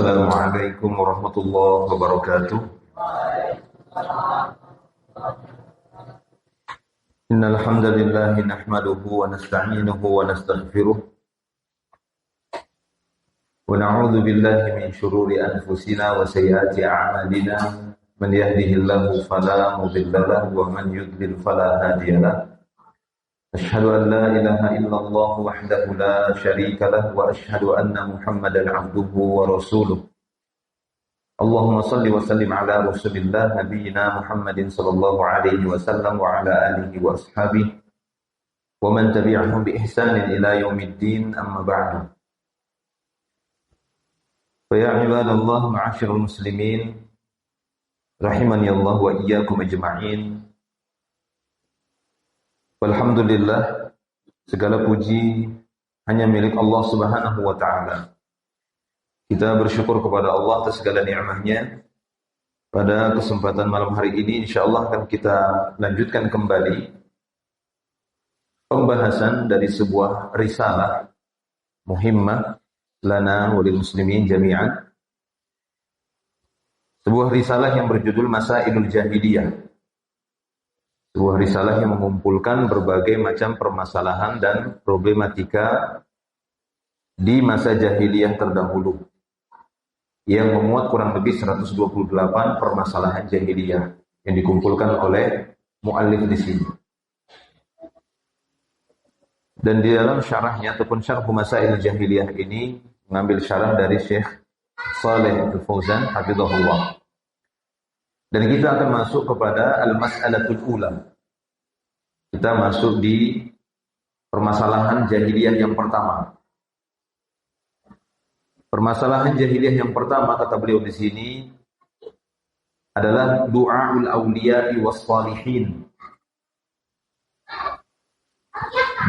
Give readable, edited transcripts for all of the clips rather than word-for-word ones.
Assalamualaikum warahmatullahi wabarakatuh. Innal hamdalillah nahmaduhu wa nasta'inuhu wa nastaghfiruh wa na'udzu billahi min shururi anfusina wa sayyiati a'malina. Man yahdihillahu fala mudilla lahu wa man yudlil fala hadiya lahu. Asyhadu an la ilaha illallah wahdahu la syarika lahu wa asyhadu anna Muhammadan 'abduhu wa rasuluh. Allahumma salli wa sallim ala Rasulillah nabiyyina Muhammadin sallallahu alaihi wasallam wa ala alihi wa ashabihi wa man tabi'ahum bi ihsanin ila yaumiddin, amma ba'du. Fa ya ibadallah ma'asyiral muslimin rahimani Allah wa iyyakum ajma'in. Alhamdulillah, segala puji hanya milik Allah Subhanahu wa ta'ala. Kita bersyukur kepada Allah atas segala nikmat-Nya. Pada kesempatan malam hari ini insyaallah akan kita lanjutkan kembali pembahasan dari sebuah risalah muhimmah lana walil muslimin jami'an. Sebuah risalah yang berjudul Masailul Jahiliyah. Sebuah risalah yang mengumpulkan berbagai macam permasalahan dan problematika di masa jahiliyah terdahulu, yang memuat kurang lebih 128 permasalahan jahiliyah yang dikumpulkan oleh muallif di sini. Dan di dalam syarahnya ataupun syarh Masail Jahiliyah ini mengambil syarah dari Syekh Shalih Al-Fauzan hafizahullah. Dan kita akan masuk kepada al-mas'alatul ula. Kita masuk di permasalahan jahiliyah yang pertama. Permasalahan jahiliyah yang pertama kata beliau di sini adalah du'aul awliya'i was salihin.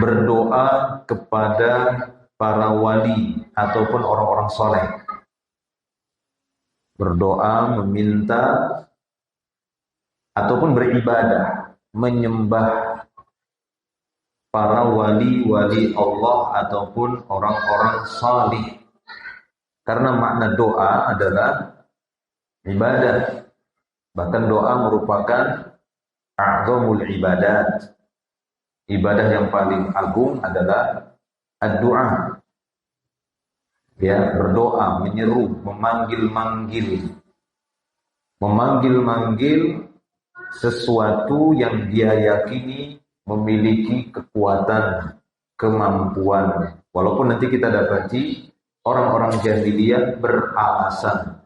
Berdoa kepada para wali ataupun orang-orang soleh. Berdoa, meminta ataupun beribadah, menyembah para wali-wali Allah ataupun orang-orang salih. Karena makna doa adalah ibadah. Bahkan doa merupakan a'zamul ibadat. Ibadah yang paling agung adalah ad-du'a. Ya, berdoa, menyeru, memanggil-manggil. Memanggil-manggil sesuatu yang dia yakini memiliki kekuatan, kemampuan. Walaupun nanti kita dapati orang-orang jahiliyah beralasan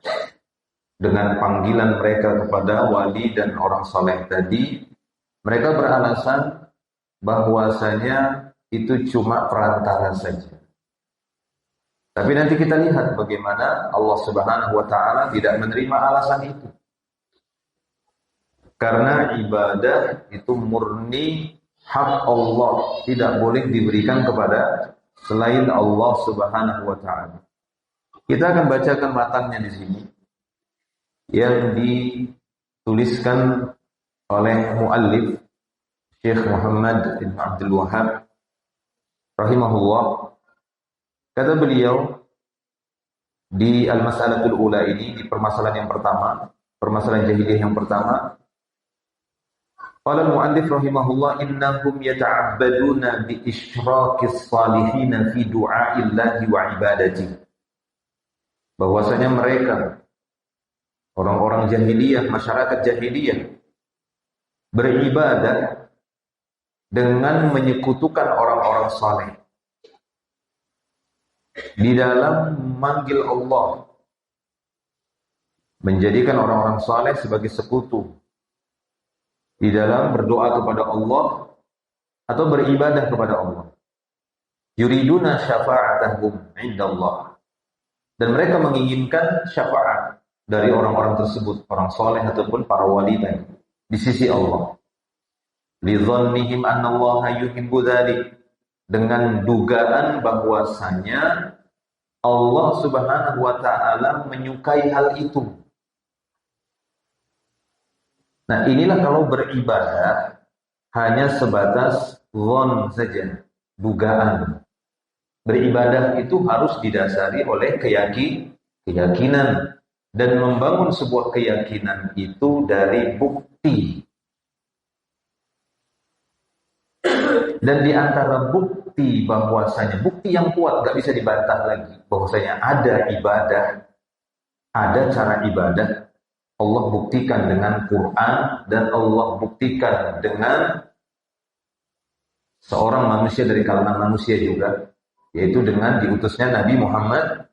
dengan panggilan mereka kepada wali dan orang soleh tadi, mereka beralasan bahwasanya itu cuma perantara saja. Tapi nanti kita lihat bagaimana Allah Subhanahu wa ta'ala tidak menerima alasan itu. Karena ibadah itu murni hak Allah, tidak boleh diberikan kepada selain Allah Subhanahu wa ta'ala. Kita akan bacakan matanya di sini yang dituliskan oleh muallif Syekh Muhammad bin Abdul Wahhab rahimahullah. Kata beliau di al-mas'alatul ula ini, di permasalahan yang pertama, permasalahan jahiliyah yang pertama, qala al-mu'allif rahimahullah innahum yata'abbaduna bi isyraqis salihin fi du'a'illahi wa ibadati. Bahwasanya mereka orang-orang jahiliyah, masyarakat jahiliyah beribadah dengan menyekutukan orang-orang saleh di dalam memanggil Allah, menjadikan orang-orang saleh sebagai sekutu di dalam berdoa kepada Allah atau beribadah kepada Allah. Yuriduna syafa'atahum indallah. Dan mereka menginginkan syafaat dari orang-orang tersebut, orang soleh ataupun para wali tadi, di sisi Allah. Lidzannihim annallaha yuhibbu dzalik. Dengan dugaan bahwasanya Allah Subhanahu wa ta'ala menyukai hal itu. Nah, inilah kalau beribadah hanya sebatas dhon saja, dugaan. Beribadah itu harus didasari oleh keyakinan, dan membangun sebuah keyakinan itu dari bukti. Dan di antara bukti bahwasanya, bukti yang kuat, gak bisa dibantah lagi, bahwasanya ada ibadah, ada cara ibadah, Allah buktikan dengan Quran, dan Allah buktikan dengan seorang manusia dari kalangan manusia juga, yaitu dengan diutusnya Nabi Muhammad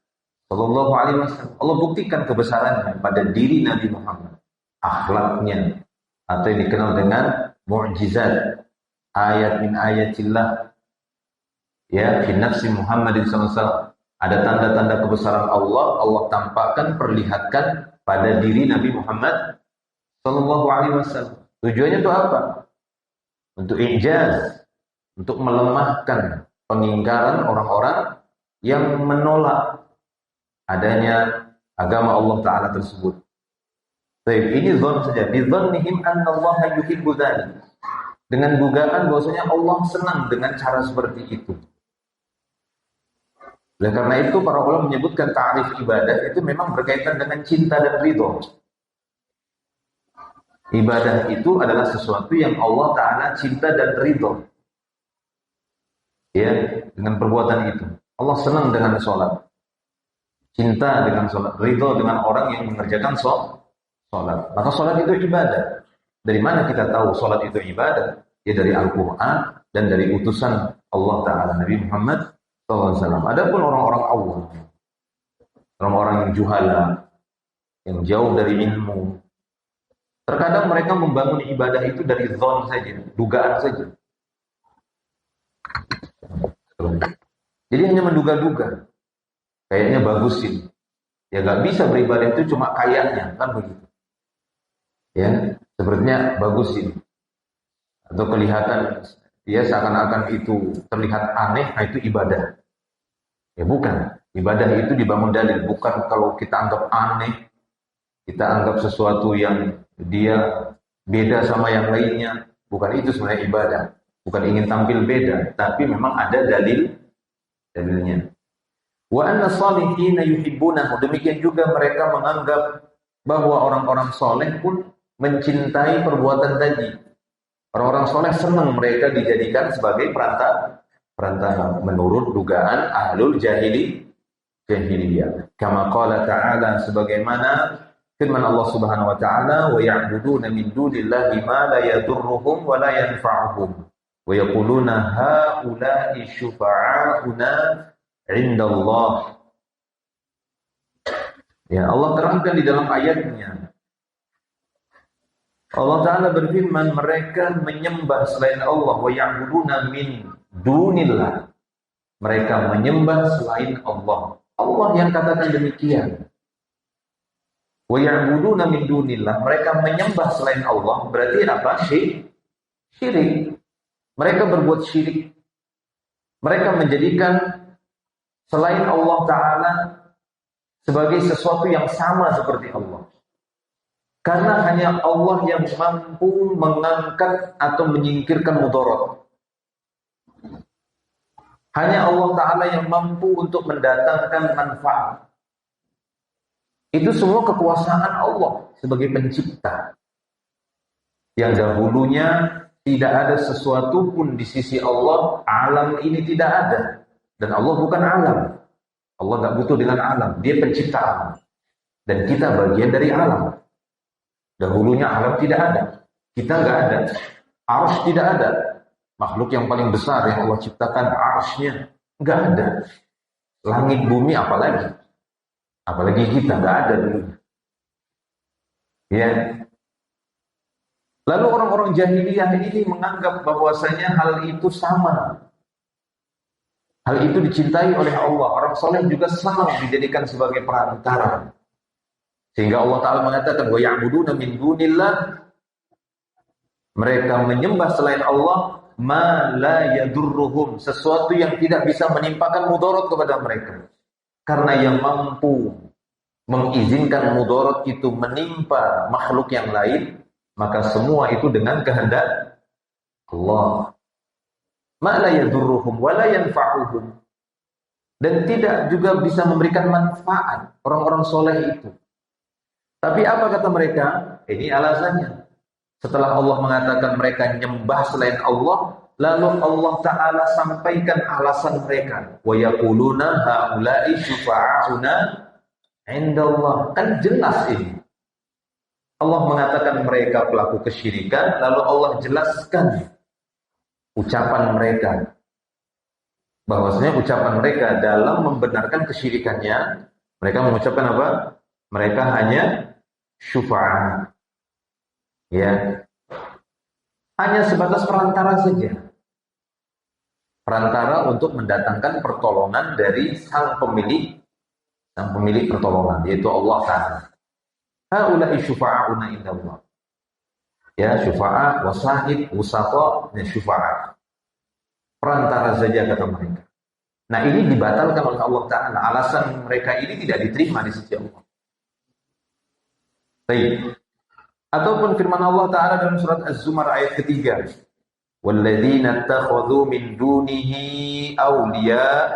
Sallallahu Alaihi Wasallam. Allah buktikan kebesarannya pada diri Nabi Muhammad, akhlaknya, atau yang dikenal dengan mu'jizat, ayat min ayatillah, ya, fi nafsi Muhammadin sallallahu alaihi wasallam. Ada tanda-tanda kebesaran Allah, Allah tampakkan, perlihatkan pada diri Nabi Muhammad sallallahu alaihi wasallam. Tujuannya itu apa? Untuk i'jaz, untuk melemahkan pengingkaran orang-orang yang menolak adanya agama Allah Ta'ala tersebut. Baik, ini zon saja. Bidzannihim anna Allah yuhibbu dzalik. Dengan dugaan bahwasanya Allah senang dengan cara seperti itu. Oleh karena itu para ulama menyebutkan ta'rif ibadah itu memang berkaitan dengan cinta dan ridho. Ibadah itu adalah sesuatu yang Allah Ta'ala cinta dan ridho. Ya, dengan perbuatan itu. Allah senang dengan sholat. Cinta dengan sholat. Ridho dengan orang yang mengerjakan sholat. Maka sholat itu ibadah. Dari mana kita tahu sholat itu ibadah? Ya dari Al-Quran dan dari utusan Allah Ta'ala Nabi Muhammad SAW. Adapun orang-orang awam, orang-orang yang juhala, yang jauh dari ilmu, terkadang mereka membangun ibadah itu dari zon saja, dugaan saja. Jadi hanya menduga-duga, kayaknya bagusin. Ya gak bisa beribadah itu cuma kayaknya, kan begitu. Ya, sepertinya bagusin. Atau kelihatan, ya seakan-akan itu terlihat aneh, nah itu ibadah. Ya bukan. Ibadah itu dibangun dalil. Bukan kalau kita anggap aneh, kita anggap sesuatu yang dia beda sama yang lainnya. Bukan itu sebenarnya ibadah. Bukan ingin tampil beda. Tapi memang ada dalilnya. Wa anna salihina yuhibbunahu. Demikian juga mereka menganggap bahwa orang-orang soleh pun mencintai perbuatan tadi. Orang-orang soleh senang mereka dijadikan sebagai perantara menurut dugaan ahlul jahiliyah. Kama qala ta'ala, sebagaimana firman Allah Subhanahu wa taala, wa ya'buduna min dunillahi ma la yadurruhum wa la yanfa'uhum wa yaquluna haula'i syufa'auna 'indallah. Ya, Allah terangkan di dalam ayatnya. Allah Ta'ala berfirman, mereka menyembah selain Allah. Wa ya'buduna min dunillah. Mereka menyembah selain Allah. Allah yang katakan demikian. Wa ya'buduna min dunillah. Mereka menyembah selain Allah. Berarti apa? Syirik. Mereka berbuat syirik. Mereka menjadikan selain Allah Ta'ala sebagai sesuatu yang sama seperti Allah. Karena hanya Allah yang mampu mengangkat atau menyingkirkan mudarat. Hanya Allah Ta'ala yang mampu untuk mendatangkan manfaat. Itu semua kekuasaan Allah sebagai pencipta. Yang dahulunya tidak ada sesuatu pun di sisi Allah, alam ini tidak ada. Dan Allah bukan alam. Allah tidak butuh dengan alam. Dia pencipta alam. Dan kita bagian dari alam. Dahulunya alam tidak ada. Kita nggak ada. Arsy tidak ada. Makhluk yang paling besar yang Allah ciptakan, arsy-nya nggak ada. Langit bumi apalagi. Apalagi kita nggak ada dulu. Ya. Lalu orang-orang jahiliyah ini menganggap bahwasanya hal itu sama. Hal itu dicintai oleh Allah. Orang soleh juga senang dijadikan sebagai perantara. Sehingga Allah Ta'ala mengatakan, wa ya'buduna min dunillah. Mereka menyembah selain Allah, ma la yadurruhum. Sesuatu yang tidak bisa menimpakan mudarat kepada mereka. Karena yang mampu mengizinkan mudarat itu menimpa makhluk yang lain, maka semua itu dengan kehendak Allah. Ma la yadurruhum wa la yanfa'uhum. dan tidak juga bisa memberikan manfaat orang-orang soleh itu. Tapi apa kata mereka? Ini alasannya. Setelah Allah mengatakan mereka nyembah selain Allah, lalu Allah Ta'ala sampaikan alasan mereka. Wa yaquluna haula'i syufa'auna indallah. Kan jelas ini. Allah mengatakan mereka pelaku kesyirikan, lalu Allah jelaskan ucapan mereka. Bahwasanya ucapan mereka dalam membenarkan kesyirikannya, mereka mengucapkan apa? Mereka hanya syufa'a. Ya. Hanya sebatas perantara saja. Perantara untuk mendatangkan pertolongan dari sang pemilik pertolongan, yaitu Allah Ta'ala. Haula'i syufa'auna indallah. Ya, syufa'a, wasahid, wusata, dan syufa'a. Perantara saja kata mereka. Nah, ini dibatalkan oleh Allah Ta'ala. Alasan mereka ini tidak diterima di sisi Allah. Baik. Ataupun firman Allah Ta'ala dalam surat Az-Zumar ayat ketiga. وَالَّذِينَ اتَّخَذُوا مِن دُونِهِ أَوْلِيَاءَ.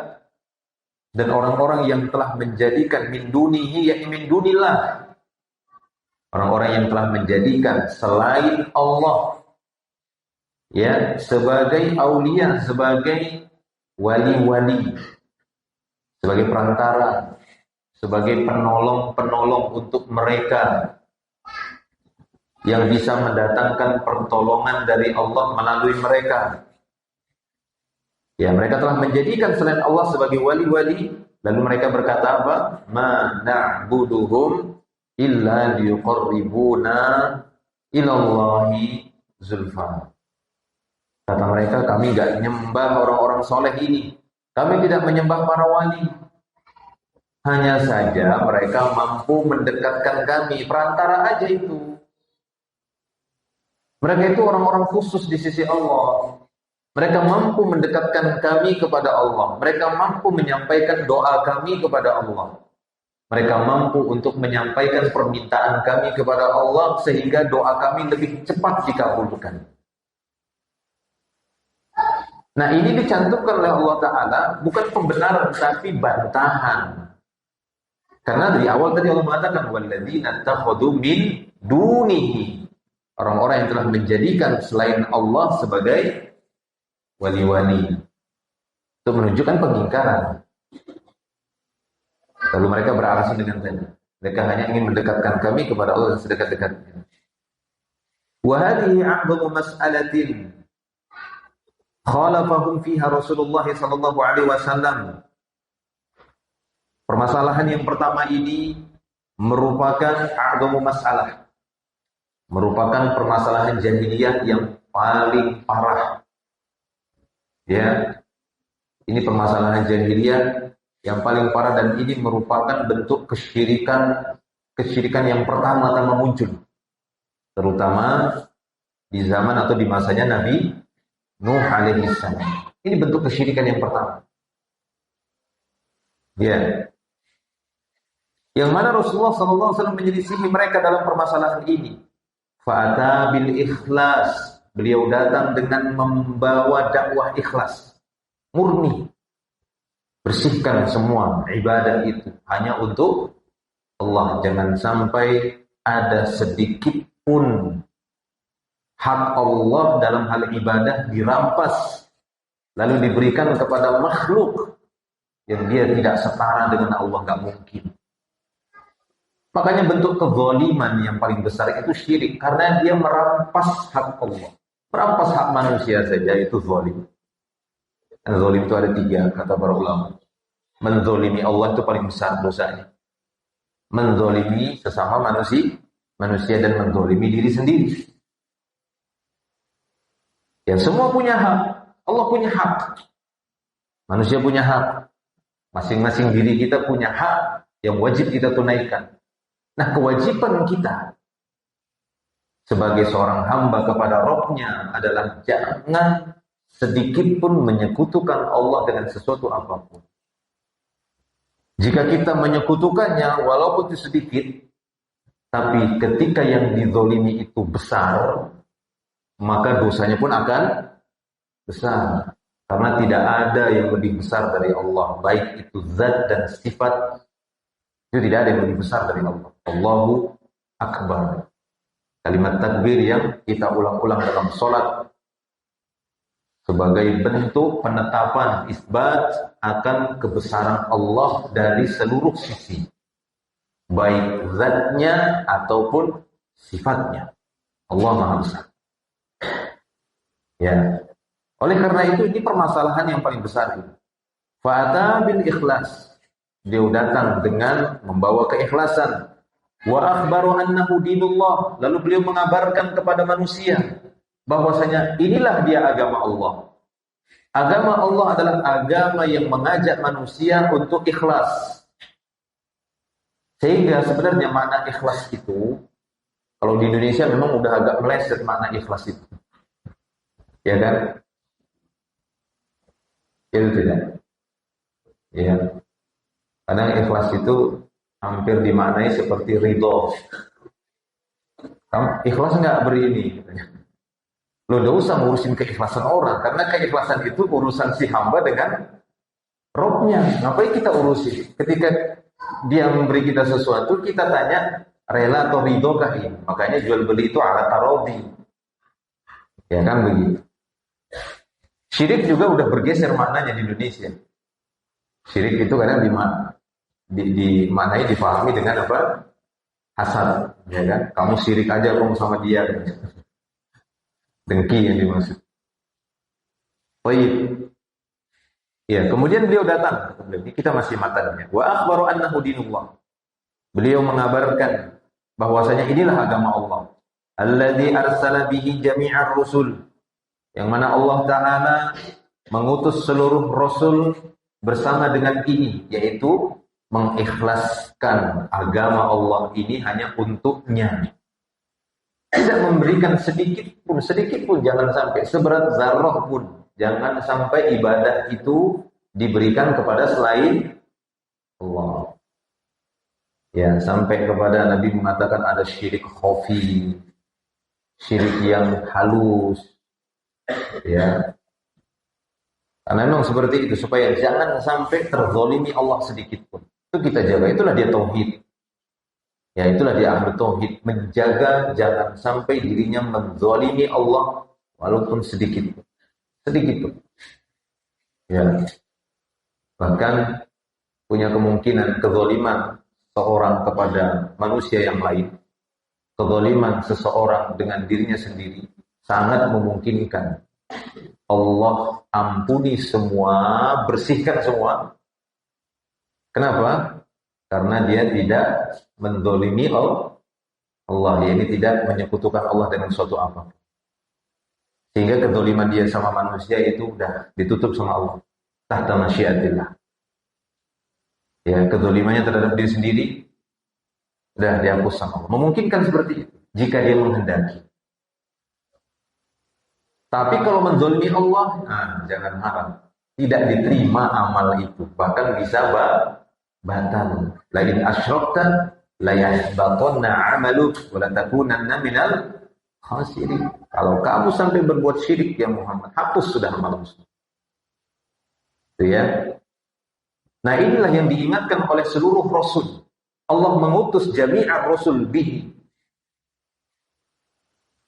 Dan orang-orang yang telah menjadikan min dunihi, yakni min dunillah. Orang-orang yang telah menjadikan selain Allah, ya, sebagai aulia, sebagai wali-wali, sebagai perantara, sebagai penolong-penolong untuk mereka, yang bisa mendatangkan pertolongan dari Allah melalui mereka. Ya, mereka telah menjadikan selain Allah sebagai wali-wali, lalu mereka berkata apa? Ma na'buduhum illa liyuqarribuna ilallahi zulfa. Kata mereka, kami enggak menyembah orang-orang soleh ini. Kami tidak menyembah para wali. Hanya saja mereka mampu mendekatkan kami, perantara aja itu. Mereka itu orang-orang khusus di sisi Allah. Mereka mampu mendekatkan kami kepada Allah. Mereka mampu menyampaikan doa kami kepada Allah. Mereka mampu untuk menyampaikan permintaan kami kepada Allah sehingga doa kami lebih cepat dikabulkan. Nah, ini dicantumkan oleh Allah Ta'ala bukan pembenaran tapi bantahan. Karena dari awal tadi Allah mengatakan walladzina takhadhu min dunihi. Orang-orang yang telah menjadikan selain Allah sebagai wali-wali. Itu menunjukkan pengingkaran. Lalu mereka beralasan dengan tadi. Mereka hanya ingin mendekatkan kami kepada Allah yang sedekat-dekatnya. Wa hadhihi a'dhamu mas'alatin khalafahum fiha Rasulullah sallallahu alaihi wasallam. Permasalahan yang pertama ini merupakan a'dhamu mas'alah. Merupakan permasalahan jahiliyah yang paling parah. Ya. Ini permasalahan jahiliyah yang paling parah dan ini merupakan bentuk kesyirikan yang pertama-tama muncul. Terutama di zaman atau di masanya Nabi Nuh alaihi salam. Ini bentuk kesyirikan yang pertama. Ya. Yang mana Rasulullah sallallahu alaihi wasallam menyelisihi mereka dalam permasalahan ini. Fa'ata bil ikhlas. Beliau datang dengan membawa dakwah ikhlas. Murni. Bersihkan semua ibadah itu hanya untuk Allah. Jangan sampai ada sedikit pun hak Allah dalam hal ibadah dirampas lalu diberikan kepada makhluk yang dia tidak setara dengan Allah, nggak mungkin. Makanya bentuk kezaliman yang paling besar itu syirik karena dia merampas hak Allah, merampas hak manusia saja itu zalim. Zalim itu ada 3 kata para ulama. Menzalimi Allah itu paling besar dosanya. Menzalimi sesama manusia dan menzalimi diri sendiri. Ya, semua punya hak. Allah punya hak. Manusia punya hak. Masing-masing diri kita punya hak yang wajib kita tunaikan. Nah, kewajiban kita sebagai seorang hamba kepada Rabb-Nya adalah jangan sedikit pun menyekutukan Allah dengan sesuatu apapun. Jika kita menyekutukannya walaupun itu sedikit, tapi ketika yang dizolimi itu besar, maka dosanya pun akan besar. Karena tidak ada yang lebih besar dari Allah, baik itu zat dan sifat, itu tidak ada yang lebih besar dari Allah. Allahu Akbar. Kalimat takbir yang kita ulang-ulang dalam sholat sebagai bentuk penetapan isbat akan kebesaran Allah dari seluruh sisi, baik zatnya ataupun sifatnya. Allah Maha Besar. Ya. Oleh karena itu ini permasalahan yang paling besar ini. Fa'ata bil ikhlas. Dia datang dengan membawa keikhlasan. Wa akhbaru annahu dinullah. Lalu beliau mengabarkan kepada manusia bahwasanya inilah dia agama Allah. Agama Allah adalah agama yang mengajak manusia untuk ikhlas. Sehingga sebenarnya makna ikhlas itu, kalau di Indonesia memang udah agak meleset makna ikhlas itu. Ya kan? Itu tidak. Ya. Karena ikhlas itu hampir dimaknai seperti ridho. Ikhlas enggak berini. Lo enggak usah ngurusin keikhlasan orang, karena keikhlasan itu urusan si hamba dengan Robnya. Ngapain kita urusin? Ketika dia memberi kita sesuatu, kita tanya rela atau ridho kah ini? Makanya jual beli itu ala tarodhi. Ya kan begitu. Syirik juga udah bergeser maknanya di Indonesia. Syirik itu kadang dimaknai dipahami dengan apa? Hasad, ya kan? Kamu syirik aja kamu sama dia. Dengki yang dimaksud. Baik. Ya, kemudian beliau datang. Kita masih matanya. Wa akhbaru annahu dinullah. Beliau mengabarkan bahwasanya inilah agama Allah. Alladzi arsala bihi jami'ar rusul. Yang mana Allah Ta'ala mengutus seluruh Rasul bersama dengan ini, yaitu mengikhlaskan agama Allah ini hanya untuknya. Tidak memberikan sedikit pun, jangan sampai seberat zarrah pun, jangan sampai ibadah itu diberikan kepada selain Allah. Ya, sampai kepada Nabi mengatakan ada syirik khafi, syirik yang halus. Ya, karena memang seperti itu supaya jangan sampai terzolimi Allah sedikit pun. Itu kita jaga. Itulah dia tauhid. Ya, itulah dia ahlu tauhid, menjaga jangan sampai dirinya menzolimi Allah walaupun sedikit pun. Sedikit pun. Ya. Bahkan punya kemungkinan kezoliman seorang kepada manusia yang lain, kezoliman seseorang dengan dirinya sendiri sangat memungkinkan Allah ampuni semua, bersihkan semua. Kenapa? Karena dia tidak menzalimi Allah. Dia ini tidak menyekutukan Allah dengan suatu apa. Sehingga kezaliman dia sama manusia itu sudah ditutup sama Allah. Tahta masyiatillah. Ya, kezalimannya terhadap diri sendiri sudah dihapus sama Allah. Memungkinkan seperti itu jika dia menghendaki. Tapi kalau menzalimi Allah, jangan harap. Tidak diterima amal itu. Bahkan bisa batal. La in asyrakta la yahbatanna 'amaluk wa la takunanna minal khasirin. Kalau kamu sampai berbuat syirik ya Muhammad, hapus sudah amalmu. Itu ya. Nah, inilah yang diingatkan oleh seluruh rasul. Allah mengutus jami'ar rasul bihi.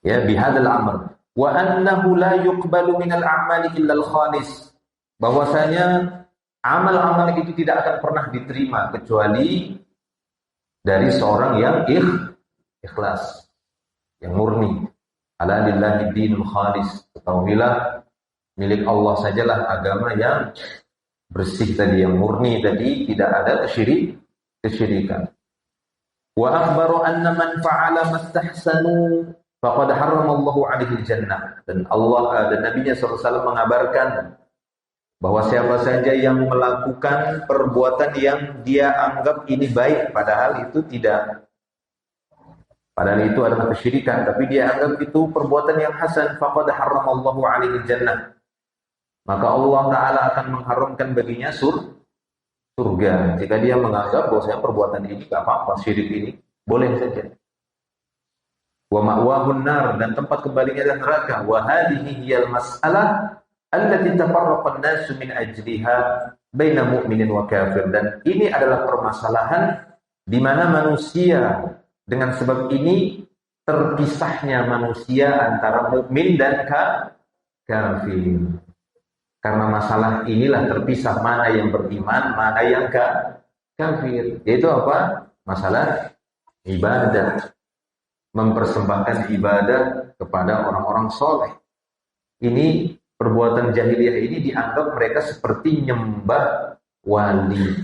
Ya, bihadzal amr. Wa annahu la yuqbalu minal a'mali illa al-khalis. Bahwasanya amal-amal itu tidak akan pernah diterima kecuali dari seorang yang ikhlas, yang murni. Ala lillahi dinul khalis. Ketahuilah milik Allah sajalah agama yang bersih tadi, yang murni tadi, tidak ada kesyirikan. Wa akhbaru anna man fa'ala mastahsanu faqad harramallahu 'alaihi jannah. Dan Allah dan Nabi-Nya SAW mengabarkan bahwa siapa saja yang melakukan perbuatan yang dia anggap ini baik, padahal itu tidak. Padahal itu adalah kesyirikan, tapi dia anggap itu perbuatan yang hasan, faqad harramallahu 'alaihi jannah. Maka Allah Ta'ala akan mengharamkan baginya surga. Jika dia menganggap bahwa perbuatan ini tidak apa-apa, syirik ini boleh saja. Wa ma'wahun nar, dan tempat kembalinya adalah neraka. Wa hadhihi hiyal mas'alah allati tafarraqa an-nasu min ajliha baina mu'minin wa kafir, dan ini adalah permasalahan di mana manusia dengan sebab ini terpisahnya manusia antara mukmin dan kafir. Karena masalah inilah terpisah mana yang beriman, mana yang kafir. Yaitu apa? Masalah ibadah. Mempersembahkan ibadah kepada orang-orang soleh. Ini perbuatan jahiliyah ini dianggap mereka seperti nyembah wali,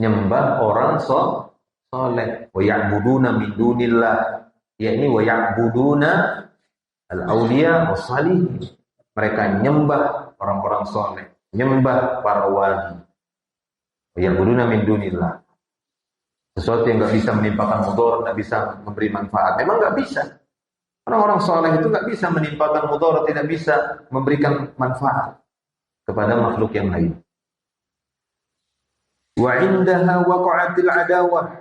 nyembah orang soleh. Wa ya'buduna min dunillah, yakni wa ya'buduna al-awliya was-salihin. Mereka nyembah orang-orang soleh, nyembah para wali. Wa ya'buduna min dunillah. Sesuatu yang nggak bisa menimpakan mudarat, nggak bisa memberi manfaat. Memang nggak bisa. Orang-orang soleh itu nggak bisa menimpakan mudarat, tidak bisa memberikan manfaat kepada makhluk yang lain. Wa indaha waqa'atil adawah.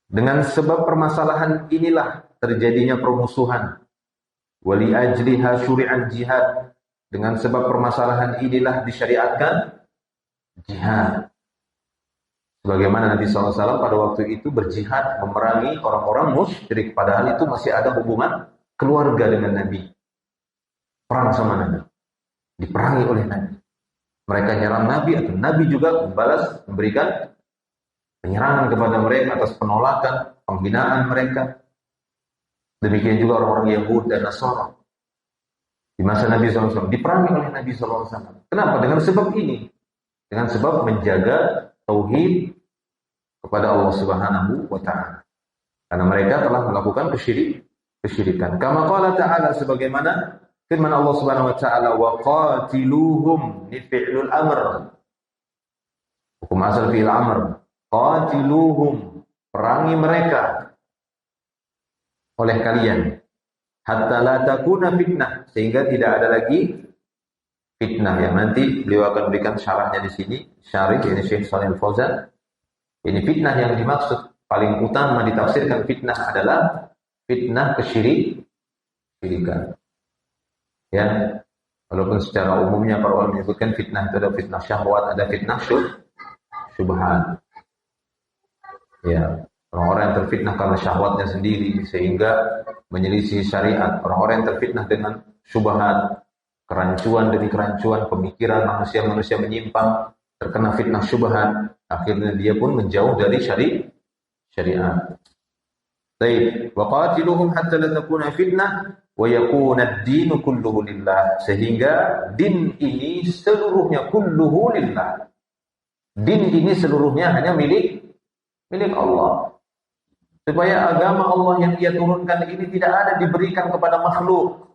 Dengan sebab permasalahan inilah terjadinya permusuhan. Wa li ajliha syuri'al jihad. Dengan sebab permasalahan inilah disyariatkan jihad. Sebagaimana Nabi SAW pada waktu itu berjihad memerangi orang-orang musyrik, padahal itu masih ada hubungan keluarga dengan Nabi. Perang sama Nabi, diperangi oleh Nabi. Mereka nyerang Nabi atau Nabi juga membalas, memberikan penyerangan kepada mereka atas penolakan, penghinaan mereka. Demikian juga orang-orang Yahudi dan Nasara di masa Nabi SAW diperangi oleh Nabi SAW. Kenapa? Dengan sebab ini, dengan sebab menjaga tauhid kepada Allah Subhanahu wa taala. Karena mereka telah melakukan kesyirikan. Kama qala ta'ala, sebagaimana firman Allah Subhanahu wa taala, wa qatiluhum, ni fi'lul amr. Hukum asal fi'il amr. Qatiluhum, perangi mereka oleh kalian. Hatta la takuna fitnah, sehingga tidak ada lagi fitnah. Yang nanti beliau akan berikan syarahnya di sini. Syarih ini Syekh Shalih Al-Fauzan. Ini fitnah yang dimaksud paling utama ditafsirkan fitnah adalah fitnah kesyirikan. Ya, walaupun secara umumnya para ulama menyebutkan fitnah itu ada fitnah syahwat, ada fitnah syubhat. Ya, orang-orang yang terfitnah karena syahwatnya sendiri sehingga menyelisih syariat. Orang-orang yang terfitnah dengan syubhat, kerancuan demi kerancuan pemikiran manusia-manusia menyimpang, terkena fitnah syubhat, akhirnya dia pun menjauh dari syariat. Baik, wa qatiluhum hatta la takuna fitnah wa yakuna ad-din kulluhu lillah, sehingga din ini seluruhnya kulluhu lillah. Din ini seluruhnya hanya milik Allah. Supaya agama Allah yang Dia turunkan ini tidak ada diberikan kepada makhluk.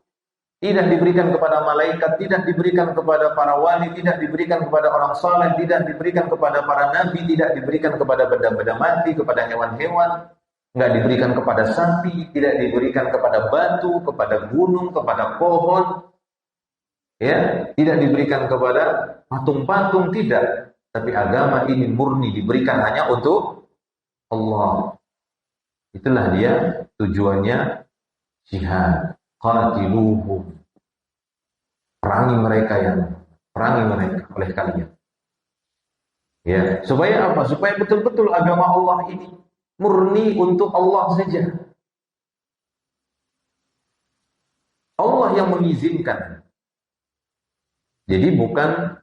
Tidak diberikan kepada malaikat, tidak diberikan kepada para wali, tidak diberikan kepada orang saleh, tidak diberikan kepada para nabi, tidak diberikan kepada benda-benda mati, kepada hewan-hewan, enggak diberikan kepada sapi, tidak diberikan kepada batu, kepada gunung, kepada pohon. Ya, tidak diberikan kepada patung-patung, tidak. Tapi agama ini murni diberikan hanya untuk Allah. Itulah dia tujuannya jihad. Qatiluhum, perangi mereka oleh kalian. Ya, supaya apa? Supaya betul-betul agama Allah ini murni untuk Allah saja. Allah yang mengizinkan. Jadi bukan,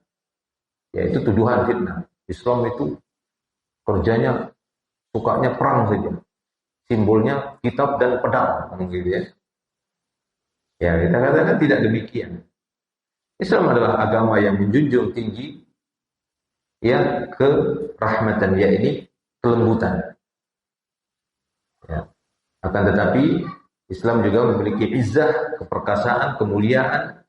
yaitu tuduhan fitnah. Islam itu kerjanya sukanya perang saja. Simbolnya kitab dan pedang, gitu ya. Ya, kita katakan tidak demikian. Islam adalah agama yang menjunjung tinggi ya kerahmatan, yakni kelembutan. Ya. Akan tetapi Islam juga memiliki izzah, keperkasaan, kemuliaan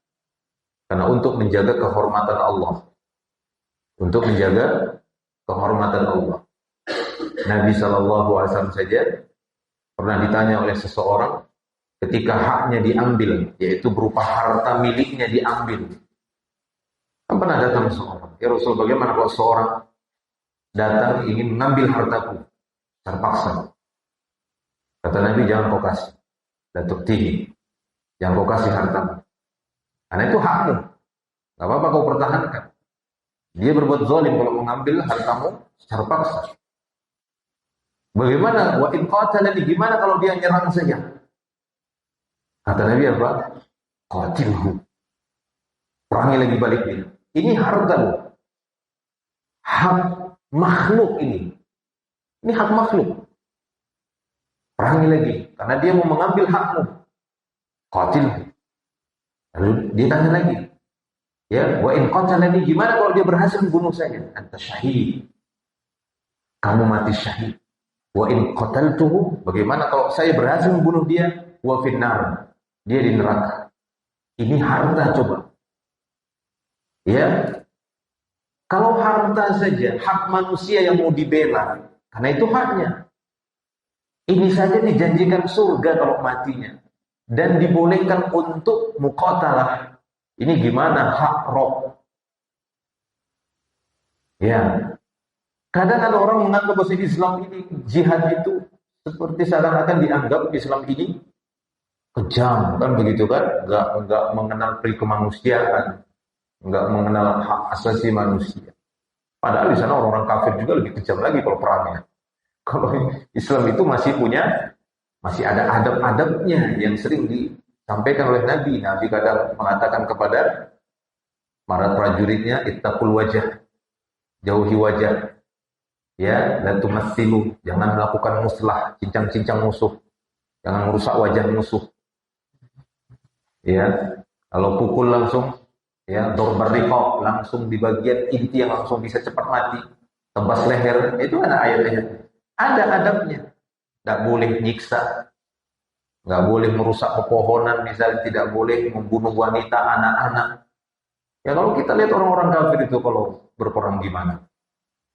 karena untuk menjaga kehormatan Allah. Untuk menjaga kehormatan Allah. Nabi SAW saja pernah ditanya oleh seseorang ketika haknya diambil, yaitu berupa harta miliknya diambil. Kan pernah datang seorang, ya Rasul, bagaimana kalau seorang datang ingin mengambil hartaku terpaksa? Kata Nabi, jangan kau kasih, la tuqtihi, jangan kau kasih hartamu, karena itu hakmu. Nggak apa-apa kau pertahankan. Dia berbuat zalim kalau mengambil hartamu secara paksa. Bagaimana? Wa in qatalani, gimana kalau dia nyerang saja? Kata Nabi apa? Qatilhu. Perangi lagi balik dia. Ini harta loh. Hak makhluk ini. Ini hak makhluk. Perangi lagi. Karena dia mau mengambil hakmu. Qatilhu. Lalu dia tanya lagi. Ya, wa in qatalani, gimana kalau dia berhasil membunuh saya? Anta syahid. Kamu mati syahid. Wa in qataltuhu, bagaimana kalau saya berhasil membunuh dia? Wa finnar. Dia di neraka. Ini harta coba. Ya. Kalau harta saja, hak manusia yang mau dibela, karena itu haknya. Ini saja dijanjikan surga kalau matinya. Dan dibolehkan untuk muqatalah. Ini gimana hak roh? Ya. Kadang ada orang menganggap bahwa Islam ini, jihad itu seperti seakan-akan dianggap Islam ini kejam, kan begitu kan? Enggak mengenal pri kemanusiaan, enggak mengenal hak asasi manusia. Padahal di sana orang-orang kafir juga lebih kejam lagi kalau perangnya. Kalau Islam itu masih ada adab-adabnya yang sering disampaikan oleh Nabi. Nabi kadang mengatakan kepada para prajuritnya, ittaqul wajah, jauhi wajah. Ya, la tumatsilu, jangan melakukan muslah, cincang-cincang musuh. Jangan merusak wajah musuh. Ya, kalau pukul langsung, ya, dorbar riqab, langsung di bagian inti yang langsung bisa cepat mati. Tebas leher, itu ada ayat-ayat. Ada adabnya. Tidak boleh nyiksa. Nggak boleh merusak pepohonan, misalnya tidak boleh membunuh wanita, anak-anak. Ya kalau kita lihat orang-orang kafir itu kalau berperang gimana?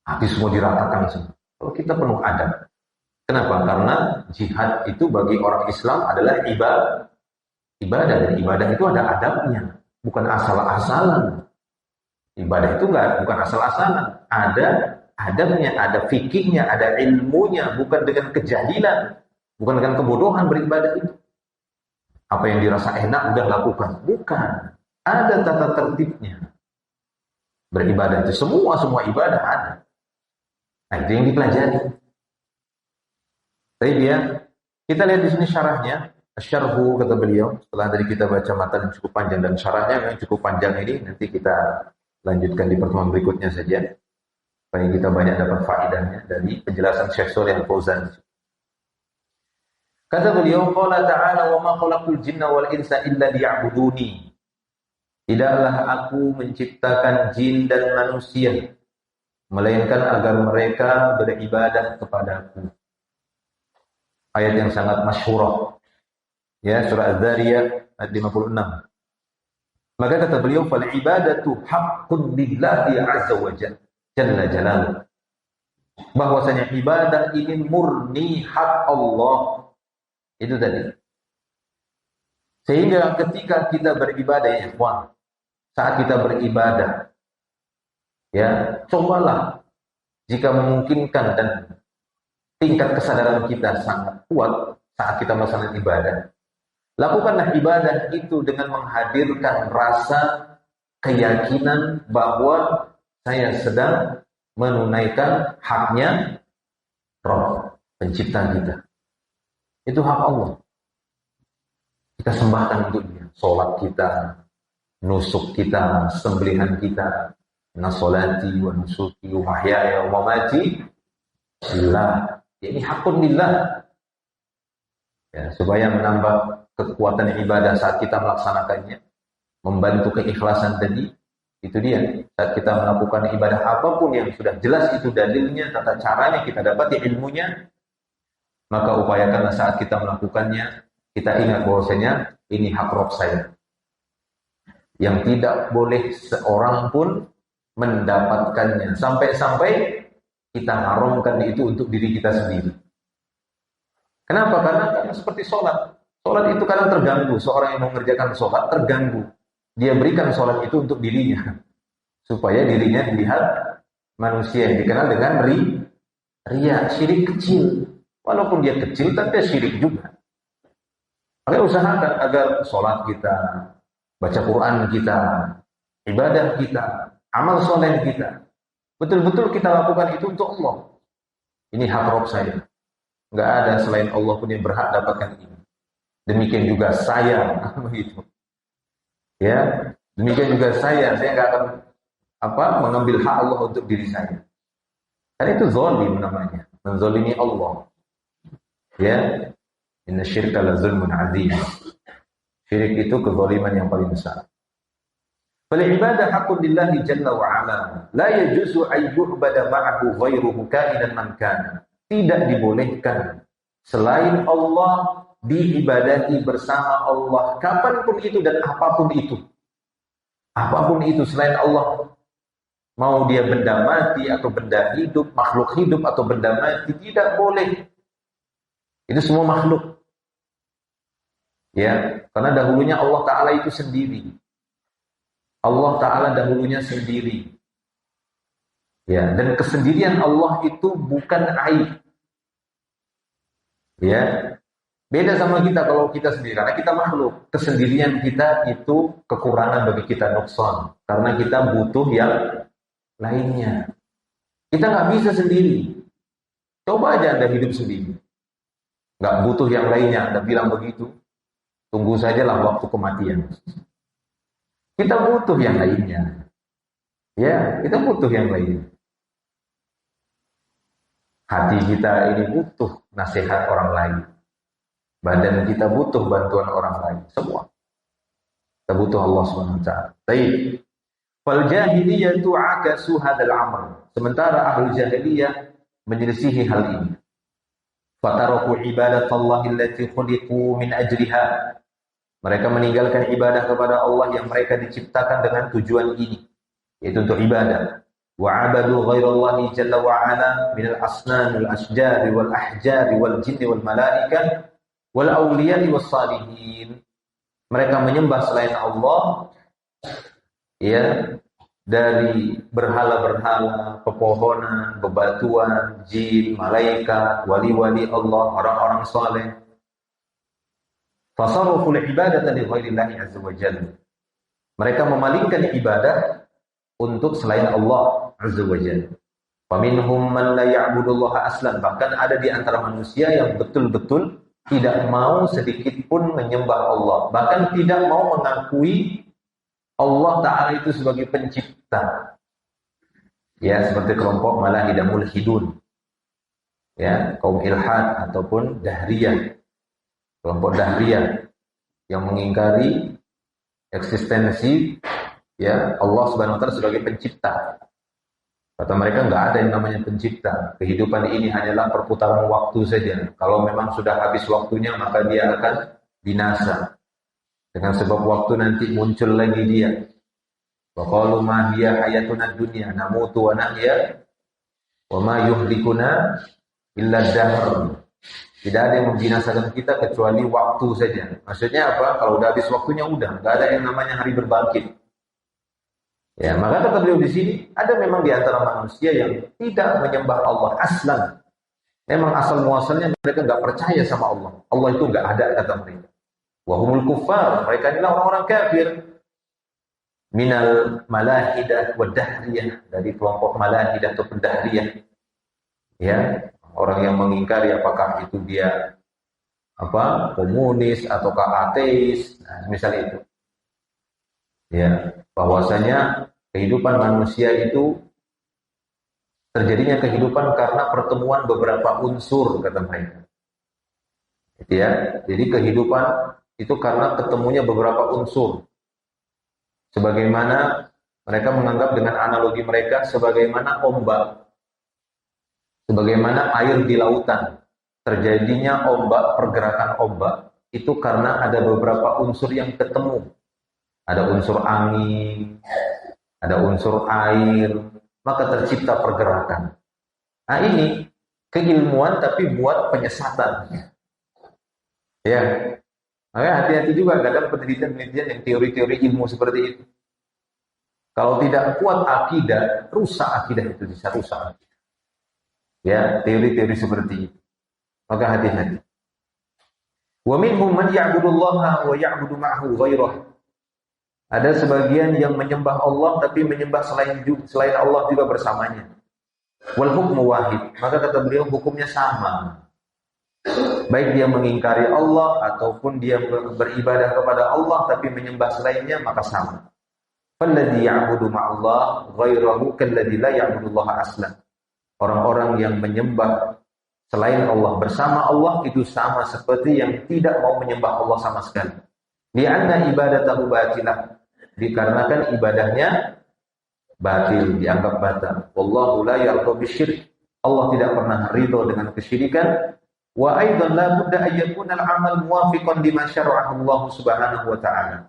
Habis semua diratakan semua. Kalau kita penuh adab. Kenapa? Karena jihad itu bagi orang Islam adalah ibadah. Dan ibadah itu ada adabnya. Bukan asal-asalan. Ibadah itu bukan asal-asalan. Ada adabnya, ada fikihnya, ada ilmunya. Bukan dengan kejahilan. Bukan dengan kebodohan beribadah itu. Apa yang dirasa enak udah lakukan. Bukan. Ada tata tertibnya. Beribadah itu semua ibadah ada. Nah, itu yang dipelajari. Tapi kita lihat di sini syarahnya, syarhu kata beliau. Setelah tadi kita baca matan yang cukup panjang dan syarahnya yang cukup panjang ini, nanti kita lanjutkan di pertemuan berikutnya saja. Supaya kita banyak dapat faedahnya dari penjelasan Syekh Shalih Al-Fauzan. Kata beliau, qala ta'ala wa ma khalaqul jinna wal insa illa liya'buduni. Tidaklah aku menciptakan jin dan manusia melainkan agar mereka beribadah kepadaku. Ayat yang sangat masyhurah. Ya, surah Az-Zariyat ayat 56. Maka kata beliau, fal ibadatu haqqun lillahi azza wa jalla jalaluhu. Bahwasanya ibadah ini murni hak Allah. Itu tadi. Sehingga ketika kita beribadah, ya ikhwan, saat kita beribadah, ya, cobalah jika memungkinkan dan tingkat kesadaran kita sangat kuat saat kita melaksanakan ibadah. Lakukanlah ibadah itu dengan menghadirkan rasa keyakinan bahwa saya sedang menunaikan haknya Rabb, pencipta kita. Itu hak Allah. Kita sembahkan untuk dia. Sholat kita, nusuk kita, sembelihan kita. Inna sholati wa nusuki wa mahyaya wa mamati lillah. Ini hakun lillah. Ya, supaya menambah kekuatan ibadah saat kita melaksanakannya, membantu keikhlasan tadi, itu dia. Saat kita melakukan ibadah apapun yang sudah jelas itu dalilnya, tata caranya kita dapat ilmunya, maka upayakanlah saat kita melakukannya, kita ingat bahwasanya ini hak Rabb saya. Yang tidak boleh seorang pun mendapatkannya. Sampai-sampai kita haramkan itu untuk diri kita sendiri. Kenapa? Karena seperti sholat. Sholat itu kadang terganggu. Seorang yang mengerjakan sholat terganggu. Dia berikan sholat itu untuk dirinya. Supaya dirinya dilihat manusia yang dikenal dengan riya, syirik kecil. Walaupun dia kecil, tapi dia syirik juga. Maka usahakan agar sholat kita, baca Quran kita, ibadah kita, amal soleh kita, betul-betul kita lakukan itu untuk Allah. Ini hak Rob saya. Nggak ada selain Allah pun yang berhak dapatkan ini. Demikian juga saya, begitu. Ya, demikian juga saya nggak akan mengambil hak Allah untuk diri saya. Karena itu zalim namanya, menzalimi Allah. Ya, inna syirka la zulmun azim. Syirik itu kezaliman yang paling besar. Fal ibadah haqqun lillahi jalla wa ala. La yajuzu ay yu'bada ma'ahu ghairuhu kainan man kana. Tidak dibolehkan selain Allah diibadahi bersama Allah kapanpun itu dan apapun itu. Apapun itu selain Allah. Mau dia benda mati atau benda hidup, makhluk hidup atau benda mati, tidak boleh. Itu semua makhluk. Ya, karena dahulunya Allah Ta'ala itu sendiri. Allah Ta'ala dahulunya sendiri. Ya, dan kesendirian Allah itu bukan aib. Ya, beda sama kita kalau kita sendiri. Karena kita makhluk. Kesendirian kita itu kekurangan bagi kita, nuksan. Karena kita butuh yang lainnya. Kita nggak bisa sendiri. Coba aja Anda hidup sendiri. Nggak butuh yang lainnya. Anda bilang begitu. Tunggu sajalah waktu kematian. Kita butuh yang lainnya. Ya, kita butuh yang lainnya. Hati kita ini butuh nasihat orang lain. Badan kita butuh bantuan orang lain. Semua. Kita butuh Allah SWT. Baik. Fal jahiliyatu akasu hadzal amal. Sementara ahli jahiliyah menyelisihi hal ini. Fataraku ibadatallahi allati khuliqu min ajriha. Mereka meninggalkan ibadah kepada Allah yang mereka diciptakan dengan tujuan ini, yaitu untuk ibadah. Wa abadu ghairallahi jalla wa ala min al-asnam wal ashjar wal ahjar wal jinn wal malaikah wal awliya was salihin. Mereka menyembah selain Allah, ya, dari berhala-berhala, pepohonan, bebatuan, jin, malaikat, wali-wali Allah, orang-orang saleh. Fasarruful ibadata li ghairillahi azza wa jalla. Mereka memalingkan ibadah untuk selain Allah azza wa jalla. Faminhum man la ya'budullaha aslan. Bahkan ada di antara manusia yang betul-betul tidak mau sedikit pun menyembah Allah, bahkan tidak mau mengakui Allah Ta'ala itu sebagai pencipta. Ya, seperti kelompok Malahidah Mulhidun. Ya, kaum ilhad ataupun Dahriyah. Kelompok Dahriyah yang mengingkari eksistensi ya Allah Subhanahu wa taala sebagai pencipta. Kata mereka nggak ada yang namanya pencipta. Kehidupan ini hanyalah perputaran waktu saja. Kalau memang sudah habis waktunya maka dia akan binasa. Dengan sebab waktu nanti muncul lagi dia. Wa qalu ma hiya hayatuna dunya namutu wa nahya wa ma yuhlikuna illa dahr. Tidak ada yang membinasakan kita kecuali waktu saja. Maksudnya apa? Kalau udah habis waktunya udah, nggak ada yang namanya hari berbangkit. Ya, maka kata beliau di sini, ada memang di antara manusia yang tidak menyembah Allah aslan. Memang asal muasalnya mereka nggak percaya sama Allah. Allah itu nggak ada, kata mereka. Wahumul kuffar, mereka inilah orang-orang kafir. Minal malahidah wa dahriyah, dari kelompok malahidah atau pendahriyah. Ya, orang yang mengingkari apakah itu dia komunis ataukah ateis, nah, misalnya itu. Ya, bahwasanya kehidupan manusia itu terjadinya kehidupan karena pertemuan beberapa unsur, kata mereka. Gitu ya. Jadi kehidupan itu karena ketemunya beberapa unsur. Sebagaimana mereka menganggap dengan analogi mereka sebagaimana ombak. Sebagaimana air di lautan. Terjadinya ombak, pergerakan ombak itu karena ada beberapa unsur yang ketemu. Ada unsur angin, ada unsur air, maka tercipta pergerakan. Nah ini keilmuan tapi buat penyesatan. Ya, maka hati-hati juga kadang penelitian-penelitian yang teori-teori ilmu seperti itu. Kalau tidak kuat akidah, rusak akidah itu bisa rusak. Ya, teori-teori seperti itu. Maka hati-hati. Wa minhum man ya'budullaha wa ya'budu ma'ahu ghairah. Ada sebagian yang menyembah Allah tapi menyembah selain Allah juga bersamanya. Wal hukmu wahid. Maka kata beliau hukumnya sama. Baik dia mengingkari Allah ataupun dia beribadah kepada Allah tapi menyembah selainnya, maka sama. Falladzi ya'budu ma'allah ghairahu kalladzi la ya'budu Allah aslan. Orang-orang yang menyembah selain Allah bersama Allah itu sama seperti yang tidak mau menyembah Allah sama sekali. Li'anna ibadatahu batilah. Dikarenakan ibadahnya batil, dianggap batal. Wallahu la yarda bisyirk. Allah tidak pernah ridho dengan kesyirikan. Wa aidan la budda an yakuna al-amal muwafiqan lima syara'ahu Allah Subhanahu wa ta'ala.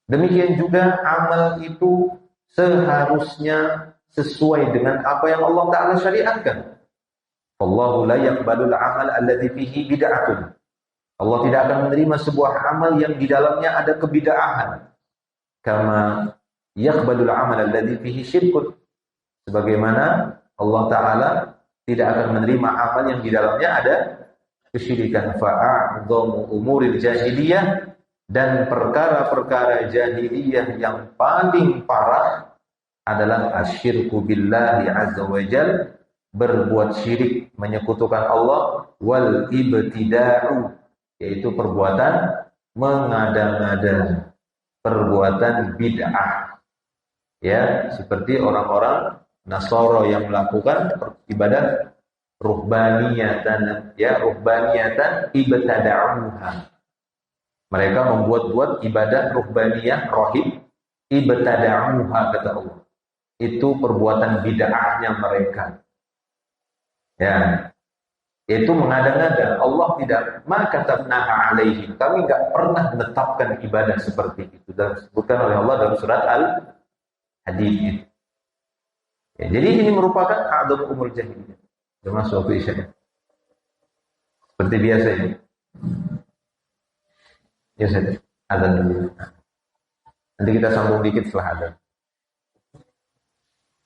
Demikian juga amal itu seharusnya sesuai dengan apa yang Allah Ta'ala syariatkan. Wallahu la yaqbalul amal alladzi fihi bid'atun. Allah tidak akan menerima sebuah amal yang di dalamnya ada kebid'ahan. Kama yaqbalul amal alladzi fihi syirkun. Sebagaimana Allah Ta'ala tidak akan menerima amal yang di dalamnya ada kesyirikan. Fa'a'dhamu umuril jahiliyah, dan perkara-perkara jahiliyah yang paling parah adalah asyirku billahi azza wa jal, berbuat syirik, menyekutukan Allah, wal ibtida'u, yaitu perbuatan mengada-ngada, perbuatan bid'ah. Ya, seperti orang-orang Nasara yang melakukan ibadah ruhbaniyatan, ya, ruhbaniyatan ibtada'uha. Mereka membuat-buat ibadah ruhbaniyah, rohib, ibtada'uha, kata Allah. Itu perbuatan bid'ahnya mereka. Ya, itu mengada-ngada. Allah tidak, maka katabnaha alaihim. Kami enggak pernah menetapkan ibadah seperti itu. Dan disebutkan oleh Allah dalam surat Al-Hadid. Ya, jadi ini merupakan a'dzam umur jahiliyah. Termasuk waktu isya. Seperti biasa ini. Ya saja, azan dulu. Nanti kita sambung dikit setelah azan.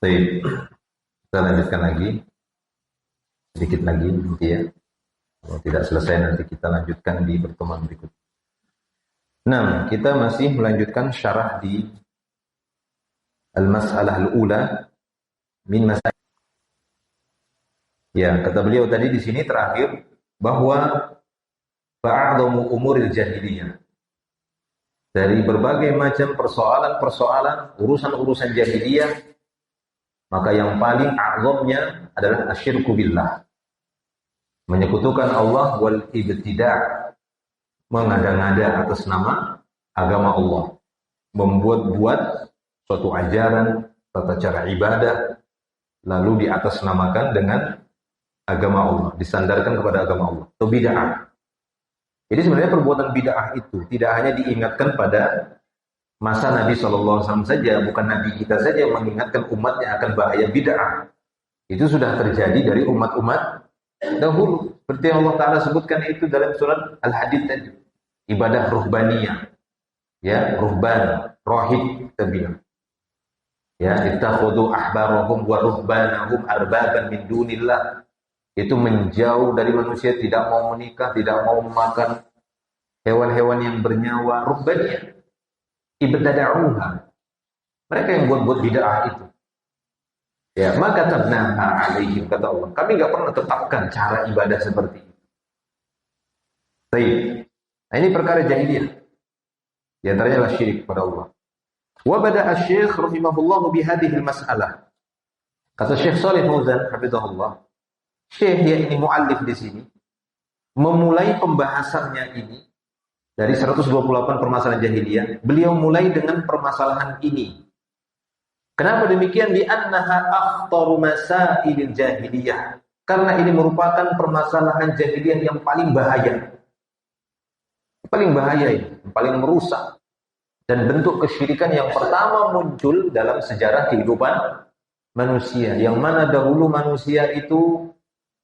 Baik, kita lanjutkan lagi. Sedikit lagi nanti ya. Kalau tidak selesai nanti kita lanjutkan di pertemuan berikutnya. Nah, kita masih melanjutkan syarah di Al-Mas'alah Al-Ula min Masail. Ya, kata beliau tadi di sini terakhir bahwa ba'adhamu umuril jahiliyah, dari berbagai macam persoalan-persoalan, urusan-urusan jahiliyah, maka yang paling a'zamnya adalah asyirku billah, menyekutukan Allah, wal ibtida', mengada-ngada atas nama agama Allah, membuat-buat suatu ajaran, tata cara ibadah, lalu diatasnamakan dengan agama Allah, disandarkan kepada agama Allah, itu bid'ah. Jadi sebenarnya perbuatan bid'ah itu tidak hanya diingatkan pada masa Nabi SAW saja, bukan Nabi kita saja yang mengingatkan umatnya akan bahaya bid'ah. Itu sudah terjadi dari umat-umat dahulu. Seperti yang Allah Ta'ala sebutkan itu dalam surat Al-Hadid tadi. Ibadah ruhbaniyah. Ya, ruhban, rohib kita bilang. Ya, ittakhudhu ahbarahum wa ruhbanahum arbaban min dunillah. Itu menjauh dari manusia, tidak mau menikah, tidak mau memakan hewan-hewan yang bernyawa, ruhbaniyah. Ibtada'uha. Mereka yang buat-buat bid'ah itu. Ya, maka tabnaha alaihim, kata Allah. Kami enggak pernah tetapkan cara ibadah seperti itu. Baik. Nah, ini perkara jahiliyah. Di antaranya adalah syirik kepada Allah. Wa bada'a Syekh rahimahullah bihadhihi al-mas'alah. Kata Syekh Shalih Fauzan hafizahullah, Syekh yang ini muallif di sini memulai pembahasannya ini dari 128 permasalahan jahiliyah. Beliau mulai dengan permasalahan ini. Kenapa demikian? Di annaha akhtaru masailil jahiliyah. Karena ini merupakan permasalahan jahiliyah yang paling bahaya. Paling bahaya ini, yang paling merusak. Dan bentuk kesyirikan yang pertama muncul dalam sejarah kehidupan manusia. Yang mana dahulu manusia itu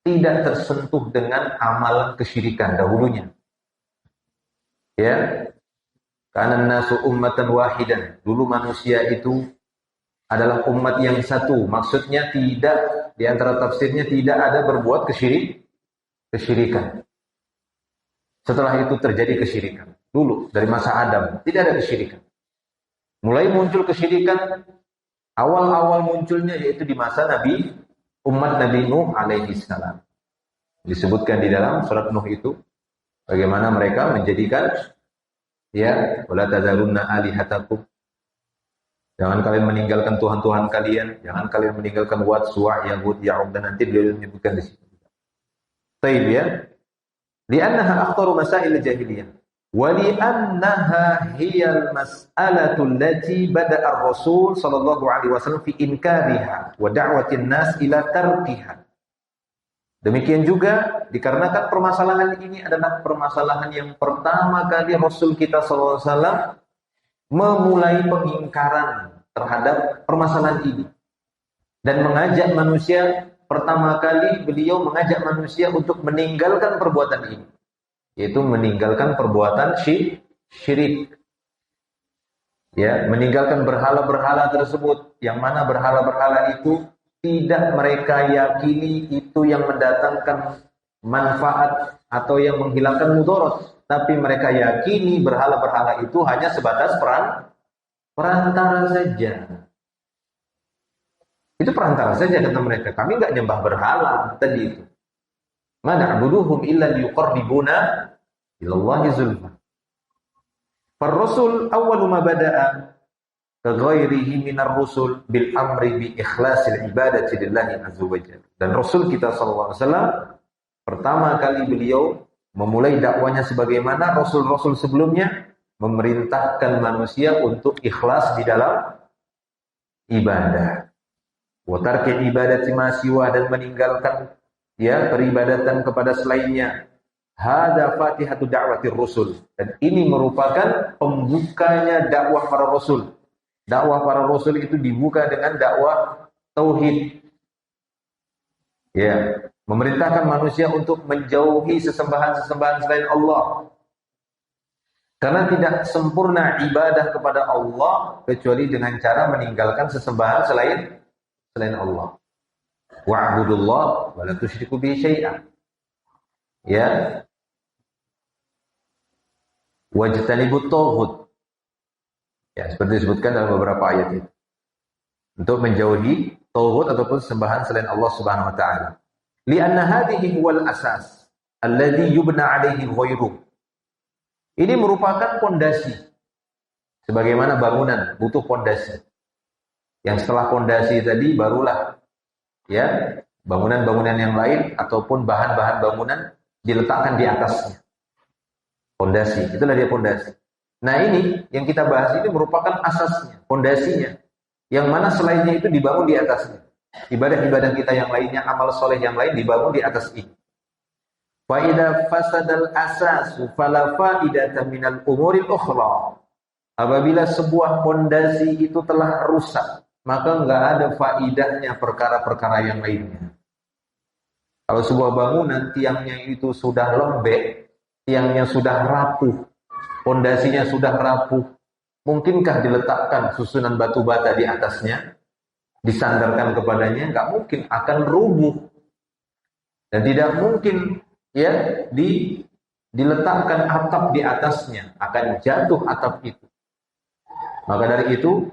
tidak tersentuh dengan amal kesyirikan dahulunya. Ya. Karena nasu ummatan wahidan. Dulu manusia itu adalah umat yang satu. Maksudnya tidak, di antara tafsirnya tidak ada berbuat kesyirikan. Setelah itu terjadi kesyirikan. Dulu dari masa Adam tidak ada kesyirikan. Mulai muncul kesyirikan, awal-awal munculnya yaitu di masa umat Nabi Nuh alaihi salam. Disebutkan di dalam surat Nuh itu bagaimana mereka menjadikan wala tadzarunna alihatakum. Jangan kalian meninggalkan tuhan-tuhan kalian, jangan kalian meninggalkan Wad, Suwa', Yahud, Ya'ub, dan nanti beliau menyebutkan di situ. Taib ya. Li'annaha akhtaru masail jahiliyah. Wa li'annaha hiyal mas'alatu allati bada'a ar-Rasul sallallahu alaihi wasallam fi inkariha wa da'watin nas ila tarkiha. Demikian juga dikarenakan permasalahan ini adalah permasalahan yang pertama kali Rasul kita sallallahu alaihi wasallam memulai pengingkaran terhadap permasalahan ini dan mengajak manusia. Pertama kali beliau mengajak manusia untuk meninggalkan perbuatan ini, yaitu meninggalkan perbuatan syirik. Ya, meninggalkan berhala-berhala tersebut, yang mana berhala-berhala itu tidak mereka yakini itu yang mendatangkan manfaat atau yang menghilangkan mudarat, tapi mereka yakini berhala-berhala itu hanya sebatas perantara saja. Itu perantara saja kata mereka. Kami enggak nyembah berhala tadi itu. Ma na'buduhum illa liyuqarribuna ila Allahi zulfa. Rasul awwalu ma bada'a kaghairihi minar rusul bil amri bi ikhlasil ibadati lillahi azza wajalla. Dan Rasul kita sallallahu alaihi wasallam pertama kali beliau memulai dakwanya sebagaimana rasul-rasul sebelumnya memerintahkan manusia untuk ikhlas di dalam ibadah. Wa tarki ibadati ma siwa, dan meninggalkan peribadatan kepada selainnya. Hada fatihatu da'watir rusul, dan ini merupakan pembukanya dakwah para rasul. Dakwah para rasul itu dibuka dengan dakwah tauhid. Ya, memerintahkan manusia untuk menjauhi sesembahan-sesembahan selain Allah. Karena tidak sempurna ibadah kepada Allah kecuali dengan cara meninggalkan sesembahan selain Allah. Wa'budullah wa la tusyriku bihi syai'an. Ya. Wajtanibut taghut. Ya, seperti disebutkan dalam beberapa ayat itu. Untuk menjauhi taghut ataupun sembahan selain Allah Subhanahu wa taala. Li'anna hadhihi huwal asas alladhi yubna 'alaihi ghairu. Ini merupakan pondasi. Sebagaimana bangunan butuh pondasi. Yang setelah pondasi tadi barulah bangunan-bangunan yang lain ataupun bahan-bahan bangunan diletakkan di atasnya. Pondasi, itulah dia pondasi. Nah, ini yang kita bahas ini merupakan asasnya, pondasinya. Yang mana selainnya itu dibangun di atasnya. Ibadah-ibadah kita yang lainnya, amal soleh yang lain dibangun di atas ini. Fa idza fasadal asasu fala faidata minal umuril ukhra. Apabila sebuah pondasi itu telah rusak, maka enggak ada faidahnya perkara-perkara yang lainnya. Kalau sebuah bangunan tiangnya itu sudah lembek, tiangnya sudah rapuh, pondasinya sudah rapuh, mungkinkah diletakkan susunan batu bata di atasnya, disandarkan kepadanya? Enggak mungkin, akan rubuh. Dan tidak mungkin diletakkan atap di atasnya, akan jatuh atap itu. Maka dari itu,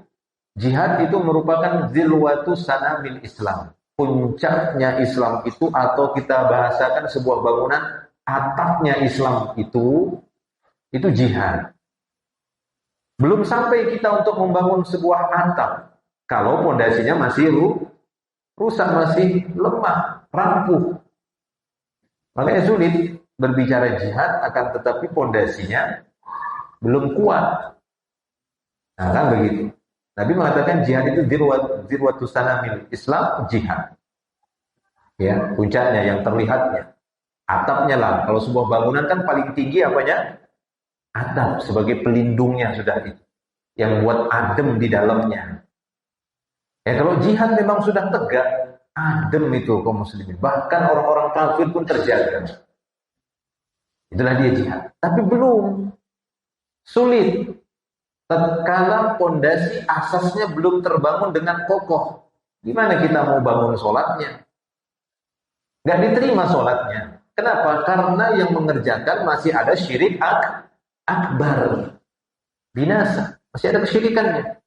jihad itu merupakan zilwatu sanamil Islam. Puncaknya Islam itu, atau kita bahasakan sebuah bangunan, atapnya Islam itu jihad. Belum sampai kita untuk membangun sebuah atap kalau pondasinya masih rusak, masih lemah, rapuh. Makanya sulit berbicara jihad, akan tetapi pondasinya belum kuat. Nah, kan begitu. Nabi mengatakan jihad itu zirwatu sanamil Islam, jihad. Ya, puncaknya yang terlihatnya. Atapnya lah. Kalau sebuah bangunan kan paling tinggi apanya? Atap sebagai pelindungnya sudah itu. Yang buat adem di dalamnya. Ya, kalau jihad memang sudah tegak, adem itu kaum muslimin. Bahkan orang-orang kafir pun terjaga. Itulah dia jihad. Tapi belum. Sulit. Tatkala pondasi asasnya belum terbangun dengan kokoh, gimana kita mau bangun sholatnya? Gak diterima sholatnya. Kenapa? Karena yang mengerjakan masih ada syirik akbar, binasa, masih ada kesyirikannya.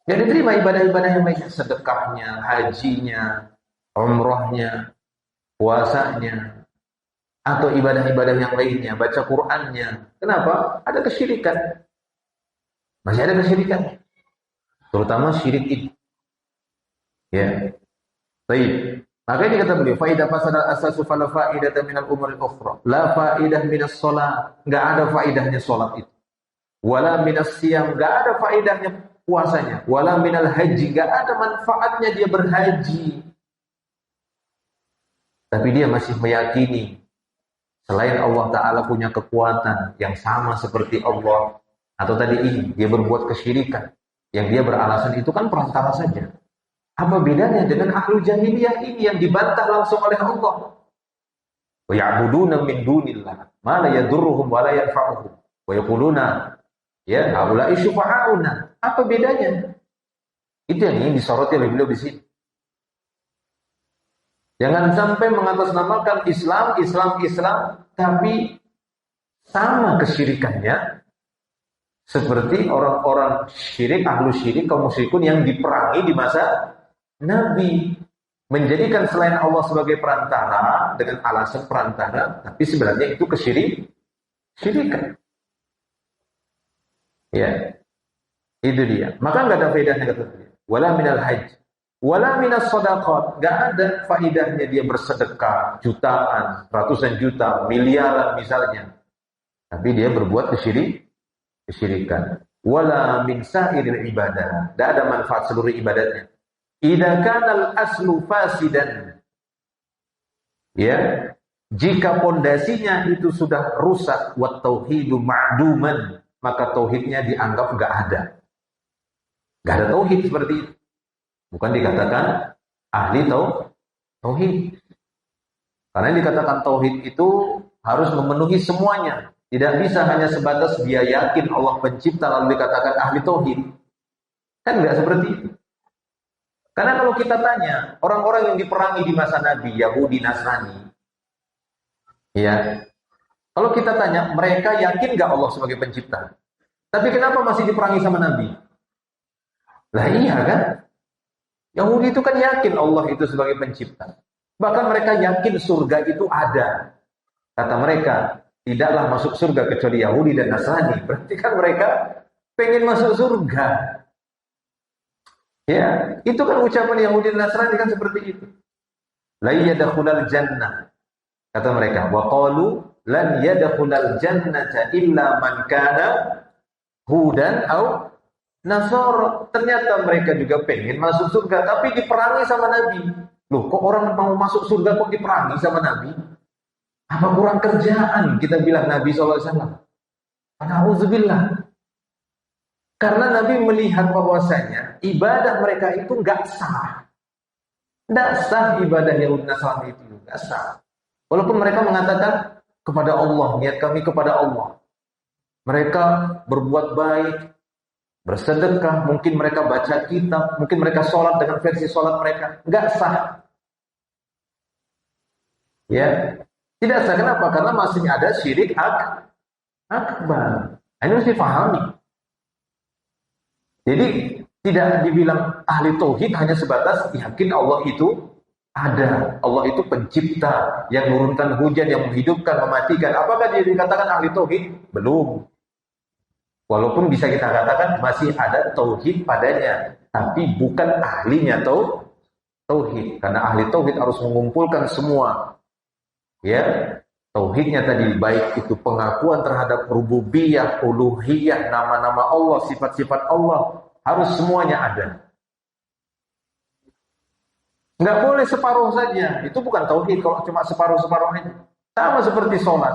Nggak diterima ibadah-ibadah yang lainnya, sedekahnya, hajinya, umrohnya, puasanya, atau ibadah-ibadah yang lainnya, baca Qur'annya. Kenapa? Ada kesyirikan. Masih ada kesyirikan. Terutama syirik itu. Ya. Baik. Maka ini kata beliau, faidah fasada asasu fala faidata minal umuril ukhra. La faidah minas sholat. Enggak ada faidahnya sholat itu. Wala minas siyam. Enggak ada faidahnya puasanya. Wala minal haji. Enggak ada manfaatnya dia berhaji. Tapi dia masih meyakini selain Allah Ta'ala punya kekuatan yang sama seperti Allah. Atau tadi ini, dia berbuat kesyirikan. Yang dia beralasan itu kan perantara saja. Apa bedanya dengan ahlu jahiliyah ini yang dibantah langsung oleh Allah? Wa ya'buduna min dunillah ma la yadurruhum wa la yanfa'uhum. Wa yaquluna ya haula'i syufa'auna. Apa bedanya? Itu yang ingin disoroti oleh beliau di sini. Jangan sampai mengatasnamakan Islam, tapi sama kesyirikannya seperti orang-orang syirik, ahlu syirik, kaum musyrikun yang diperangi di masa Nabi, menjadikan selain Allah sebagai perantara dengan alasan perantara, tapi sebenarnya itu kesyirikan. Ya, itu dia. Maka nggak ada faedahnya kata dia. Wala minal hajj, wala minas shadaqat. Nggak ada faedahnya dia bersedekah jutaan, ratusan juta, miliaran misalnya. Tapi dia berbuat kesyirikan. Wala min sa'iril ibadah. Nggak ada manfaat seluruh ibadatnya. Idza kana al-aslu fasidan. Ya, jika pondasinya itu sudah rusak, wat tauhidu ma'duman, maka tauhidnya dianggap enggak ada. Enggak ada tauhid seperti itu. Bukan dikatakan ahli tauhid. Karena yang dikatakan tauhid itu harus memenuhi semuanya. Tidak bisa hanya sebatas dia yakin Allah pencipta lalu dikatakan ahli tauhid. Kan enggak seperti itu. Karena kalau kita tanya, orang-orang yang diperangi di masa Nabi, Yahudi, Nasrani, ya, kalau kita tanya, mereka yakin nggak Allah sebagai pencipta? Tapi kenapa masih diperangi sama Nabi? Lah iya kan? Yahudi itu kan yakin Allah itu sebagai pencipta. Bahkan mereka yakin surga itu ada. Kata mereka, tidaklah masuk surga kecuali Yahudi dan Nasrani. Berarti kan mereka pengen masuk surga. Ya, itu kan ucapan Yahudi dan Nasrani kan seperti itu. La yadkhulul jannah. Kata mereka, wa qalu lan yadkhulul jannata illa man kana hudan au nasara. Ternyata mereka juga pengen masuk surga tapi diperangi sama Nabi. Loh, kok orang mau masuk surga kok diperangi sama Nabi? Apa kurang kerjaan kita bilang Nabi sallallahu alaihi wasallam? Alhamdulillah. Karena Nabi melihat bahwasanya ibadah mereka itu enggak sah. Enggak sah ibadah Yahudi Nasrani itu, enggak sah. Walaupun mereka mengatakan kepada Allah, niat kami kepada Allah. Mereka berbuat baik, bersedekah, mungkin mereka baca kitab, mungkin mereka sholat dengan versi sholat mereka, enggak sah. Ya, tidak sah. Kenapa? Karena masih ada syirik akbar. Ini mesti pahami. Jadi tidak dibilang ahli tauhid hanya sebatas yakin Allah itu ada. Allah itu pencipta yang menurunkan hujan, yang menghidupkan, mematikan. Apakah dia dikatakan ahli tauhid? Belum. Walaupun bisa kita katakan masih ada tauhid padanya, tapi bukan ahlinya tauhid. Karena ahli tauhid harus mengumpulkan semua. Ya, tauhidnya tadi baik itu pengakuan terhadap rububiyah, uluhiyah, nama-nama Allah, sifat-sifat Allah, harus semuanya ada. Enggak boleh separuh saja. Itu bukan tauhid kalau cuma separuh-separuh aja. Sama seperti sholat.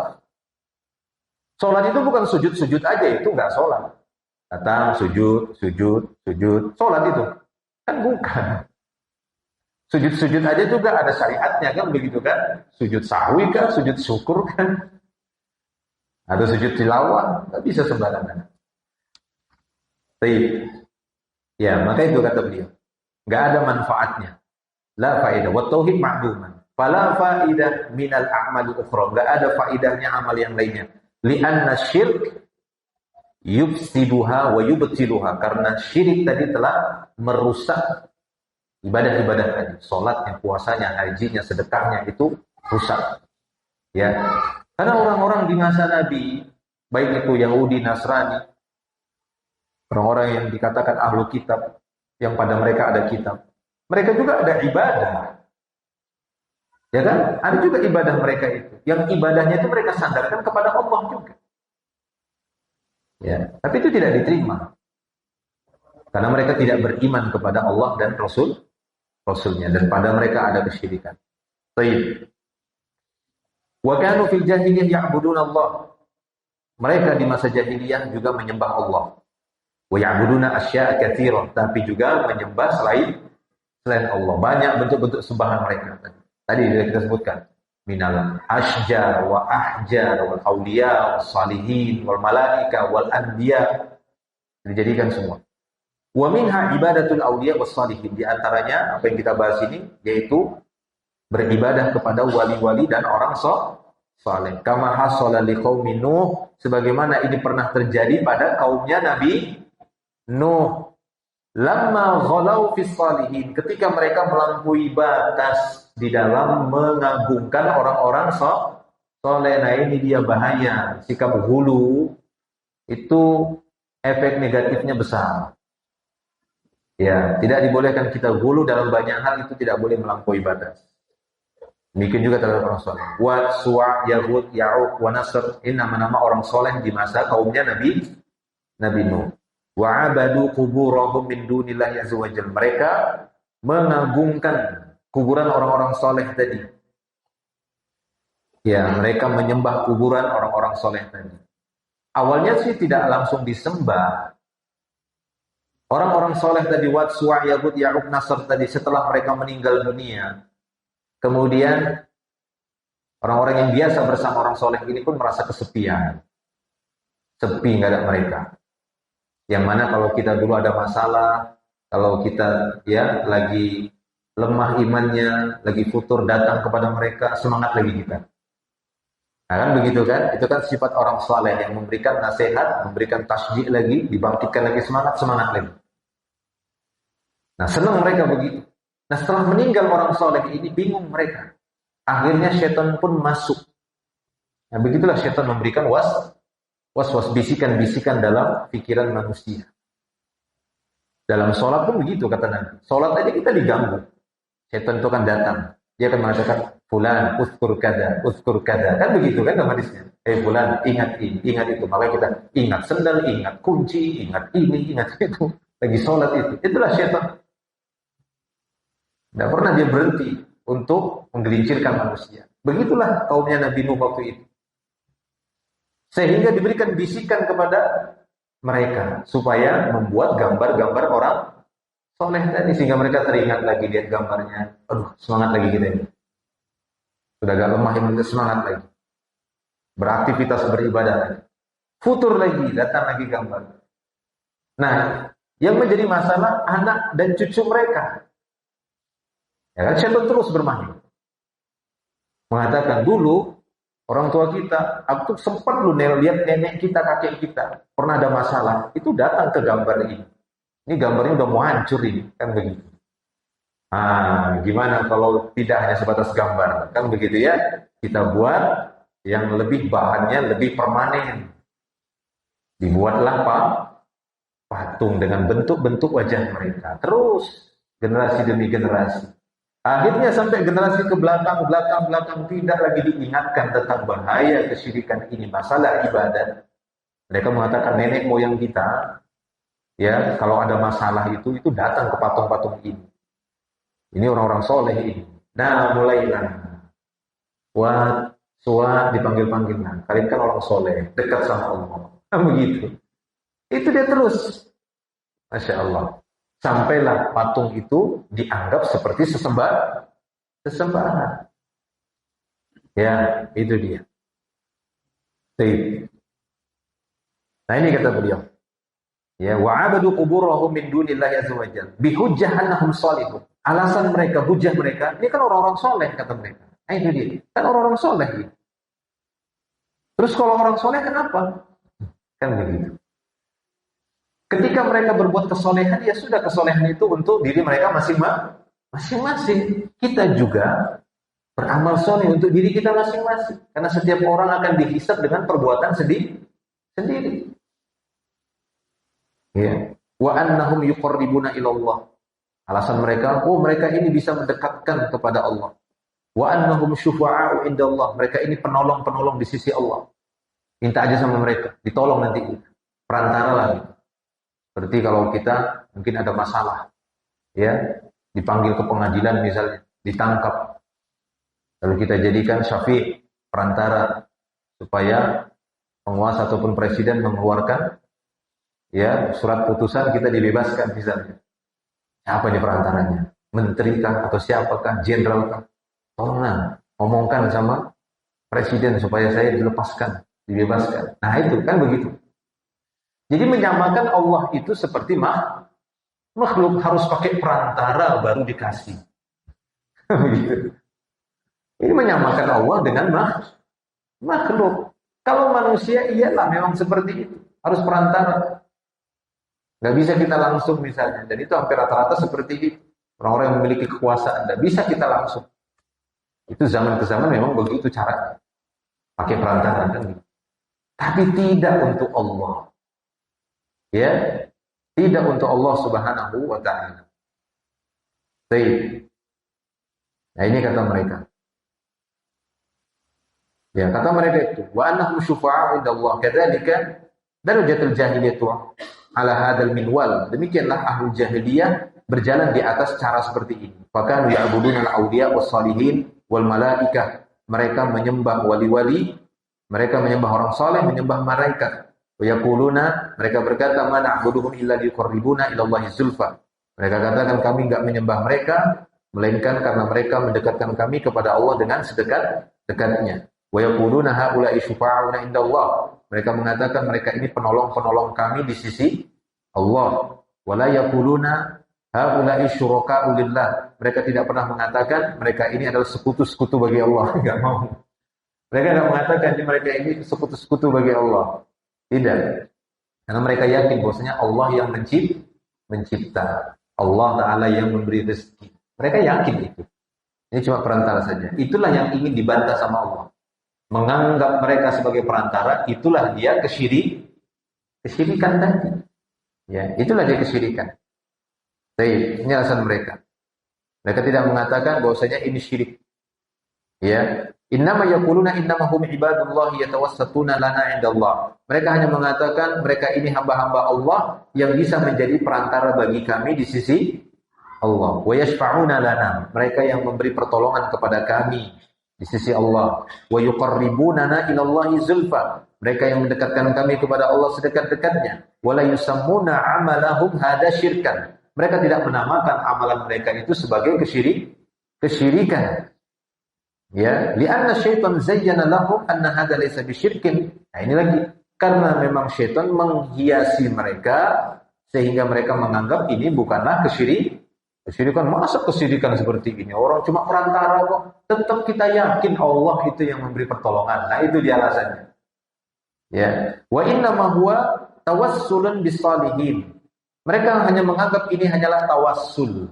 Sholat itu bukan sujud-sujud aja, itu enggak sholat. Datang sujud. Sholat itu kan bukan. Sujud-sujud aja juga ada syariatnya kan begitu kan? Sujud sahwi kan, sujud syukur kan? Ada sujud tilawah, enggak bisa sembarangan. Baik. Ya, maka itu kata beliau. Enggak ada manfaatnya. La faedah. Wa tauhid ma'duman. Fala faidah minal a'mal ukhra. Enggak ada faedahnya amal yang lainnya. Li'anna syirk yufsiduha wa yubtiluha, karena syirik tadi telah merusak ibadah-ibadah tadi, salatnya, puasanya, hajinya, sedekahnya itu rusak. Ya. Karena orang-orang di masa Nabi, baik itu Yahudi, Nasrani, orang-orang yang dikatakan ahlu kitab, yang pada mereka ada kitab, mereka juga ada ibadah. Ya kan? Ada juga ibadah mereka itu. Yang ibadahnya itu mereka sandarkan kepada Allah juga. Ya, tapi itu tidak diterima. Karena mereka tidak beriman kepada Allah dan Rasulnya, dan pada mereka ada kesyirikan. Baik. Wa kanu fil jahiliyah ya'buduna Allah. Mereka di masa jahiliyah juga menyembah Allah. Wa ya'buduna asya'a katsirah, tapi juga menyembah selain Allah. Banyak bentuk-bentuk sembahan mereka. Tadi kita sebutkan, minal asjar wa ahjar wal auliya was salihin wal malaika wal anbiya, dijadikan semua. Wa minha ibadatul auliya was salihin, di antaranya apa yang kita bahas ini yaitu beribadah kepada wali-wali dan orang saleh. Kama hasala liqaumi Nuh, sebagaimana ini pernah terjadi pada kaumnya Nabi Nuh. Lamma ghalau fis salihin, ketika mereka melampaui batas di dalam mengagungkan orang-orang saleh. Nah, ini dia bahaya. Sikap hulu itu efek negatifnya besar. Ya, tidak dibolehkan kita hulu dalam banyak hal, itu tidak boleh melampaui batas. Demikian juga terhadap orang soleh. Wa Su'a, Yahud, Ya'uq, wa Nasr, ini nama-nama orang soleh di masa kaumnya Nabi Nuh. Wa abadu quburahum min dunillahi azza wajalla. Mereka mengagungkan kuburan orang-orang soleh tadi. Ya, mereka menyembah kuburan orang-orang soleh tadi. Awalnya sih tidak langsung disembah. Orang-orang soleh tadi, Wat, Su'a, Yahud, Ya'uq, Nasr tadi, setelah mereka meninggal dunia, kemudian orang-orang yang biasa bersama orang soleh ini pun merasa kesepian. Sepi, nggak ada mereka. Yang mana kalau kita dulu ada masalah, kalau kita ya lagi lemah imannya, lagi futur, datang kepada mereka, semangat lagi kita. Nah, kan begitu kan? Itu kan sifat orang soleh yang memberikan nasihat, memberikan tasjid lagi, dibangkitkan lagi semangat lagi. Nah, senang mereka begitu. Nah, setelah meninggal orang soleh ini, bingung mereka. Akhirnya syaitan pun masuk. Nah, begitulah syaitan memberikan was-was, bisikan-bisikan dalam pikiran manusia. Dalam sholat pun begitu kata Nabi. Sholat aja kita diganggu. Syaitan itu akan datang. Dia akan mengatakan, fulan, uzkur kada. Kan begitu kan hadisnya. Fulan, ingat ini, ingat itu. Makanya kita ingat sendal, ingat kunci, ingat ini, ingat itu. Lagi sholat itu. Itulah syaitan. Tidak pernah dia berhenti untuk menggelincirkan manusia. Begitulah kaumnya Nabi Nuh waktu itu. Sehingga diberikan bisikan kepada mereka supaya membuat gambar-gambar orang soleh tadi, sehingga mereka teringat lagi lihat gambarnya. Aduh, semangat lagi kita ini. Sudah agak lemah iman, semangat lagi. Beraktivitas beribadah lagi. Futur lagi, datang lagi gambar. Nah, yang menjadi masalah anak dan cucu mereka. Ya kan, syaitan terus bermain. Mengatakan dulu orang tua kita, aku sempat lu lihat nenek kita, kakek kita pernah ada masalah, itu datang ke gambar ini. Ini gambarnya udah mau hancur ini, kan begitu. Gimana kalau tidak hanya sebatas gambar, kan begitu ya? Kita buat yang lebih bahannya lebih permanen. Dibuatlah patung dengan bentuk-bentuk wajah mereka. Terus generasi demi generasi. Akhirnya sampai generasi ke belakang tidak lagi diingatkan tentang bahaya kesyirikan ini, masalah ibadat. Mereka mengatakan nenek moyang kita, ya kalau ada masalah itu datang ke patung-patung ini. Ini orang-orang soleh ini. Nah, mulailah. Wat, Suwa dipanggil-panggil. Nah, kalian kan orang soleh, dekat sama Allah. Nah, begitu. Itu dia terus. Masya Allah. Sampailah patung itu dianggap seperti sesembahan. Ya, itu dia. Nah, ini kata beliau. Ya, wa'abadu quburahum min dunillahi azza wajalla bihujjah annahum salihun. Alasan mereka, hujah mereka, ini kan orang-orang soleh kata mereka. Nah, itu dia. Kan orang-orang soleh. Terus kalau orang soleh kenapa? Kan begitu. Ketika mereka berbuat kesolehan, ya sudah, kesolehan itu untuk diri mereka masing-masing. Kita juga beramal soleh untuk diri kita masing-masing. Karena setiap orang akan dihisab dengan perbuatan sendiri. Ya. Wa annahum yuqarribuna ilallah. Alasan mereka, mereka ini bisa mendekatkan kepada Allah. Wa annahum syufa'a'u indallah. Mereka ini penolong-penolong di sisi Allah. Minta aja sama mereka, ditolong nanti. Perantara lagi. Seperti kalau kita mungkin ada masalah, ya, dipanggil ke pengadilan misalnya, ditangkap, lalu kita jadikan syafi', perantara, supaya penguasa ataupun presiden mengeluarkan, ya, surat putusan, kita dibebaskan misalnya. Siapa di perantaranya? Menteri kah atau siapakah? Jenderal kah? Tolonglah, ngomongkan sama presiden supaya saya dilepaskan, dibebaskan. Nah itu kan begitu. Jadi menyamakan Allah itu seperti makhluk, harus pakai perantara baru dikasih. Begitu. Ini menyamakan Allah dengan makhluk. Kalau manusia iyalah memang seperti itu, harus perantara. Gak bisa kita langsung misalnya, dan itu hampir rata-rata seperti itu. Orang-orang yang memiliki kekuasaan, gak bisa kita langsung. Itu zaman ke zaman memang begitu caranya, pakai perantara kan gitu. Tapi tidak untuk Allah. Ya, tidak untuk Allah Subhanahu wa ta'ala. Baik. Nah ini kata mereka. Ya, kata mereka itu, wa annahum syufa'a'u indallah kadzalika darajatul jahiliyatu ala hadzal minwal. Demikianlah ahli jahiliyah berjalan di atas cara seperti ini. Fakanu ya'buduna al-awliya was-salihin wal malaikah. Mereka menyembah wali-wali, mereka menyembah orang saleh, menyembah malaikat. Yaquluna, mereka berkata, ma na'buduhum illa liqarribuna ila Allahi zulfa. Mereka katakan kami enggak menyembah mereka melainkan karena mereka mendekatkan kami kepada Allah dengan sedekat-dekatnya. Wa yaquluna haula'i syufa'una indallah. Mereka mengatakan mereka ini penolong-penolong kami di sisi Allah. Wa la yaquluna haula'i syuraka'u lillah. Mereka tidak pernah mengatakan mereka ini adalah sekutu-sekutu bagi Allah. Enggak mau. Mereka tidak mengatakan mereka ini sekutu-sekutu bagi Allah. Tidak. Karena mereka yakin bahwasanya Allah yang mencipta. Allah Ta'ala yang memberi rezeki. Mereka yakin itu. Ini cuma perantara saja. Itulah yang ingin dibantah sama Allah. Menganggap mereka sebagai perantara, itulah dia kesyirikan tadi. Ya, itulah dia kesyirikan. Baik, ini alasan mereka. Mereka tidak mengatakan bahwasanya ini syirik. Ya, innama yaquluna innamahum ibadullah yatawassatuna lana indallah. Mereka hanya mengatakan mereka ini hamba-hamba Allah yang bisa menjadi perantara bagi kami di sisi Allah. Wa yashfa'una lana. Mereka yang memberi pertolongan kepada kami di sisi Allah. Wa yuqarribunana ila Allahi zulfa. Mereka yang mendekatkan kami kepada Allah sedekat-dekatnya. Wa la yusammuna amalahum hada syirkan. Mereka tidak menamakan amalan mereka itu sebagai kesyirikan. Ya, li'anna syaitan zayyana lahum anna hadza laysa bisyirkin. Nah, ini lagi karena memang syaitan menghiasi mereka sehingga mereka menganggap ini bukanlah kesyirikan. Masa kesyirikan seperti ini? Orang cuma perantara kok. Tetap kita yakin Allah itu yang memberi pertolongan. Nah, itu dia alasannya. Ya, wa inna ma huwa tawassulun bisalihin. Mereka hanya menganggap ini hanyalah tawassul.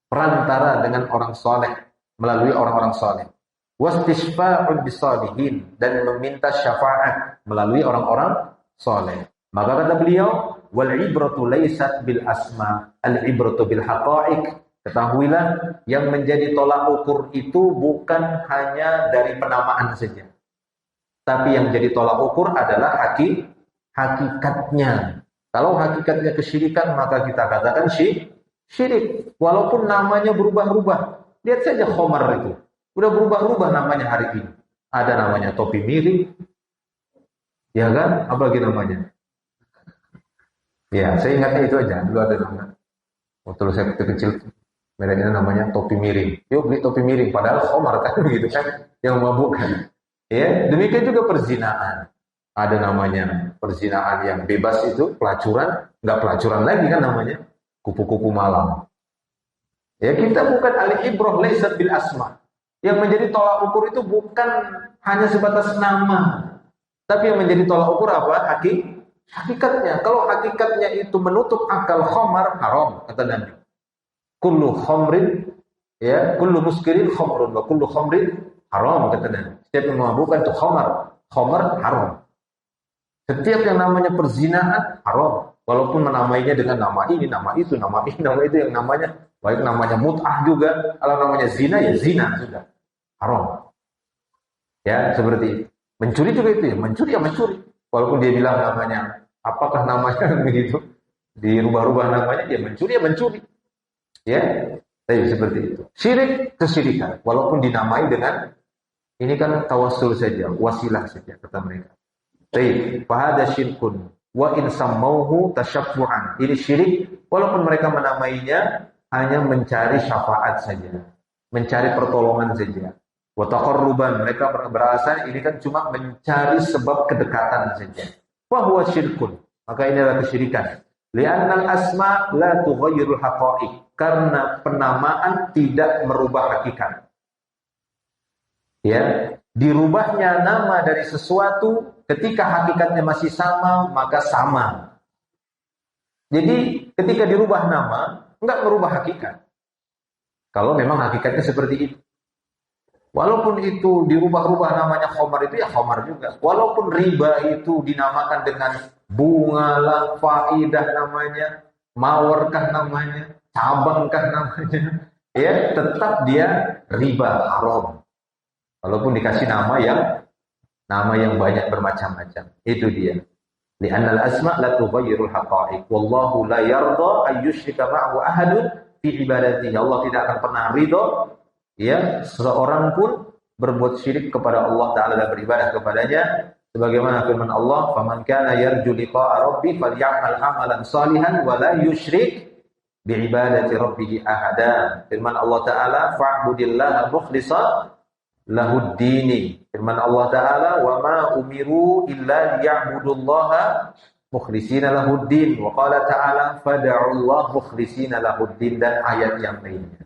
Perantara dengan orang saleh. Melalui orang-orang saleh. Wastisfa'un bisalihin, dan meminta syafaat melalui orang-orang saleh. Maka kata beliau, wal ibratu laysat bil asma, al ibratu bil haqa'iq. Ketahuilah yang menjadi tolak ukur itu bukan hanya dari penamaan saja. Tapi yang jadi tolak ukur adalah hakikatnya. Kalau hakikatnya kesyirikan, maka kita katakan syirik. Walaupun namanya berubah-ubah. Lihat saja Khomar itu. Udah berubah-ubah namanya hari ini. Ada namanya topi miring. Ya kan? Apa lagi namanya? Ya, saya ingatnya itu aja. Dulu ada nama. Waktu saya kecil, mereknya namanya topi miring. Yuk beli topi miring. Padahal Khomar kan begitu kan. Yang memabukkan. Ya, demikian juga perzinaan. Ada namanya perzinaan yang bebas itu. Pelacuran. Nggak pelacuran lagi kan namanya. Kupu-kupu malam. Ya, kita bukan al-ibrah laysat bil asma. Yang menjadi tolak ukur itu bukan hanya sebatas nama, tapi yang menjadi tolak ukur apa? hakikatnya. Kalau hakikatnya itu menutup akal khamar, haram kata Nabi. Kullu khamrin, ya, kullu muskirin khamrun wa kullu khamrin haram kata Nabi. Setiap yang memabukkan itu khamar haram. Setiap yang namanya perzinahan haram. Walaupun menamainya dengan nama ini, nama itu, nama ini, nama itu, yang namanya baik namanya mut'ah juga. Kalau namanya zina ya zina sudah haram. Ya seperti itu. Mencuri juga itu ya, mencuri ya mencuri. Walaupun dia bilang namanya, apakah namanya begitu, dirubah-rubah namanya, dia mencuri ya mencuri. Ya, tapi seperti itu. Syirik kesyirikan, walaupun dinamai dengan ini kan tawassul saja, wasilah saja kata mereka. Baik, fahada syirkun wa in sammauhu tasyaffu'an. Ini syirik walaupun mereka menamainya hanya mencari syafaat saja, mencari pertolongan saja. Wa taqarruban, mereka beralasan ini kan cuma mencari sebab kedekatan saja. Fa huwa syirkun. Maka ini adalah kesyirikan. Li'annal asma la tughayyirul haqa'iq. Karena penamaan tidak merubah hakikat. Ya, dirubahnya nama dari sesuatu ketika hakikatnya masih sama, maka sama. Jadi ketika dirubah nama, enggak merubah hakikat. Kalau memang hakikatnya seperti itu. Walaupun itu dirubah-rubah namanya khamar itu ya khamar juga. Walaupun riba itu dinamakan dengan bunga lah, faidah namanya, mawarkah namanya, cabangkah namanya, ya tetap dia riba haram. Walaupun dikasih nama yang banyak bermacam-macam. Itu dia. Li'annal asma' la tughayyirul haqa'iq. Wallahu la yarda an yushrika ma'ahu ahadun fi ibadatihi. Allah tidak akan pernah ridha ya seorang pun berbuat syirik kepada Allah Ta'ala dan beribadah kepadanya. Sebagaimana firman Allah, "Faman kana yarju liqa'a rabbih falyamal 'amalan shalihan wa la yusyrik bi'ibadati rabbih ahada." Firman Allah Ta'ala, "Fa'budillaha mukhlishan lahuddini." Firman Allah Ta'ala, "Wa ma umiru illa liya'budullaha mukhlishina lahuddin." Wa qala Ta'ala, "Fad'ullaha mukhlishina lahuddin." Dan ayat yang lainnya.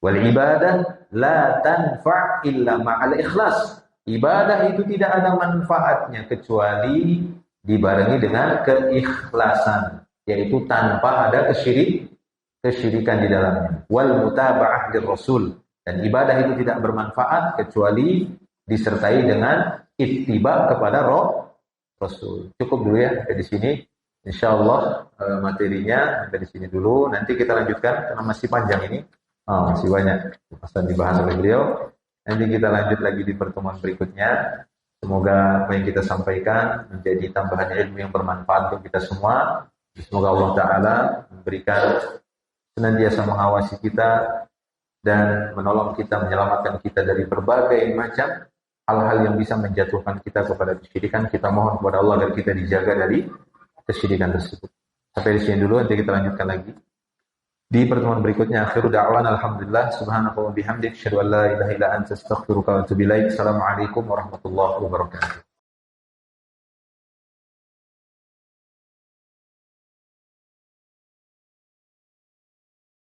Wal ibadah la tanfa' illa ma'al ikhlas. Ibadah itu tidak ada manfaatnya kecuali dibarengi dengan keikhlasan, yaitu tanpa ada kesyirikan di dalamnya. Wal mutaba'ah lirrasul. Dan ibadah itu tidak bermanfaat kecuali disertai dengan ittiba kepada Rasul. Cukup dulu ya di sini. Insyaallah materinya dari sini dulu. Nanti kita lanjutkan karena masih panjang ini. Masih banyak pasal dibahas oleh beliau. Nanti kita lanjut lagi di pertemuan berikutnya. Semoga apa yang kita sampaikan menjadi tambahan ilmu yang bermanfaat untuk kita semua. Semoga Allah Ta'ala memberikan senantiasa mengawasi kita dan menolong kita, menyelamatkan kita dari berbagai macam hal-hal yang bisa menjatuhkan kita kepada kesyirikan. Kita mohon kepada Allah agar kita dijaga dari kesyirikan tersebut. Sampai di sini dulu, nanti kita lanjutkan lagi di pertemuan berikutnya. Akhiru da'wana alhamdulillah subhanaka wa bihamdik asyhadu an la ilaha illa anta astaghfiruka wa atubu ilaik. Assalamualaikum warahmatullahi wabarakatuh.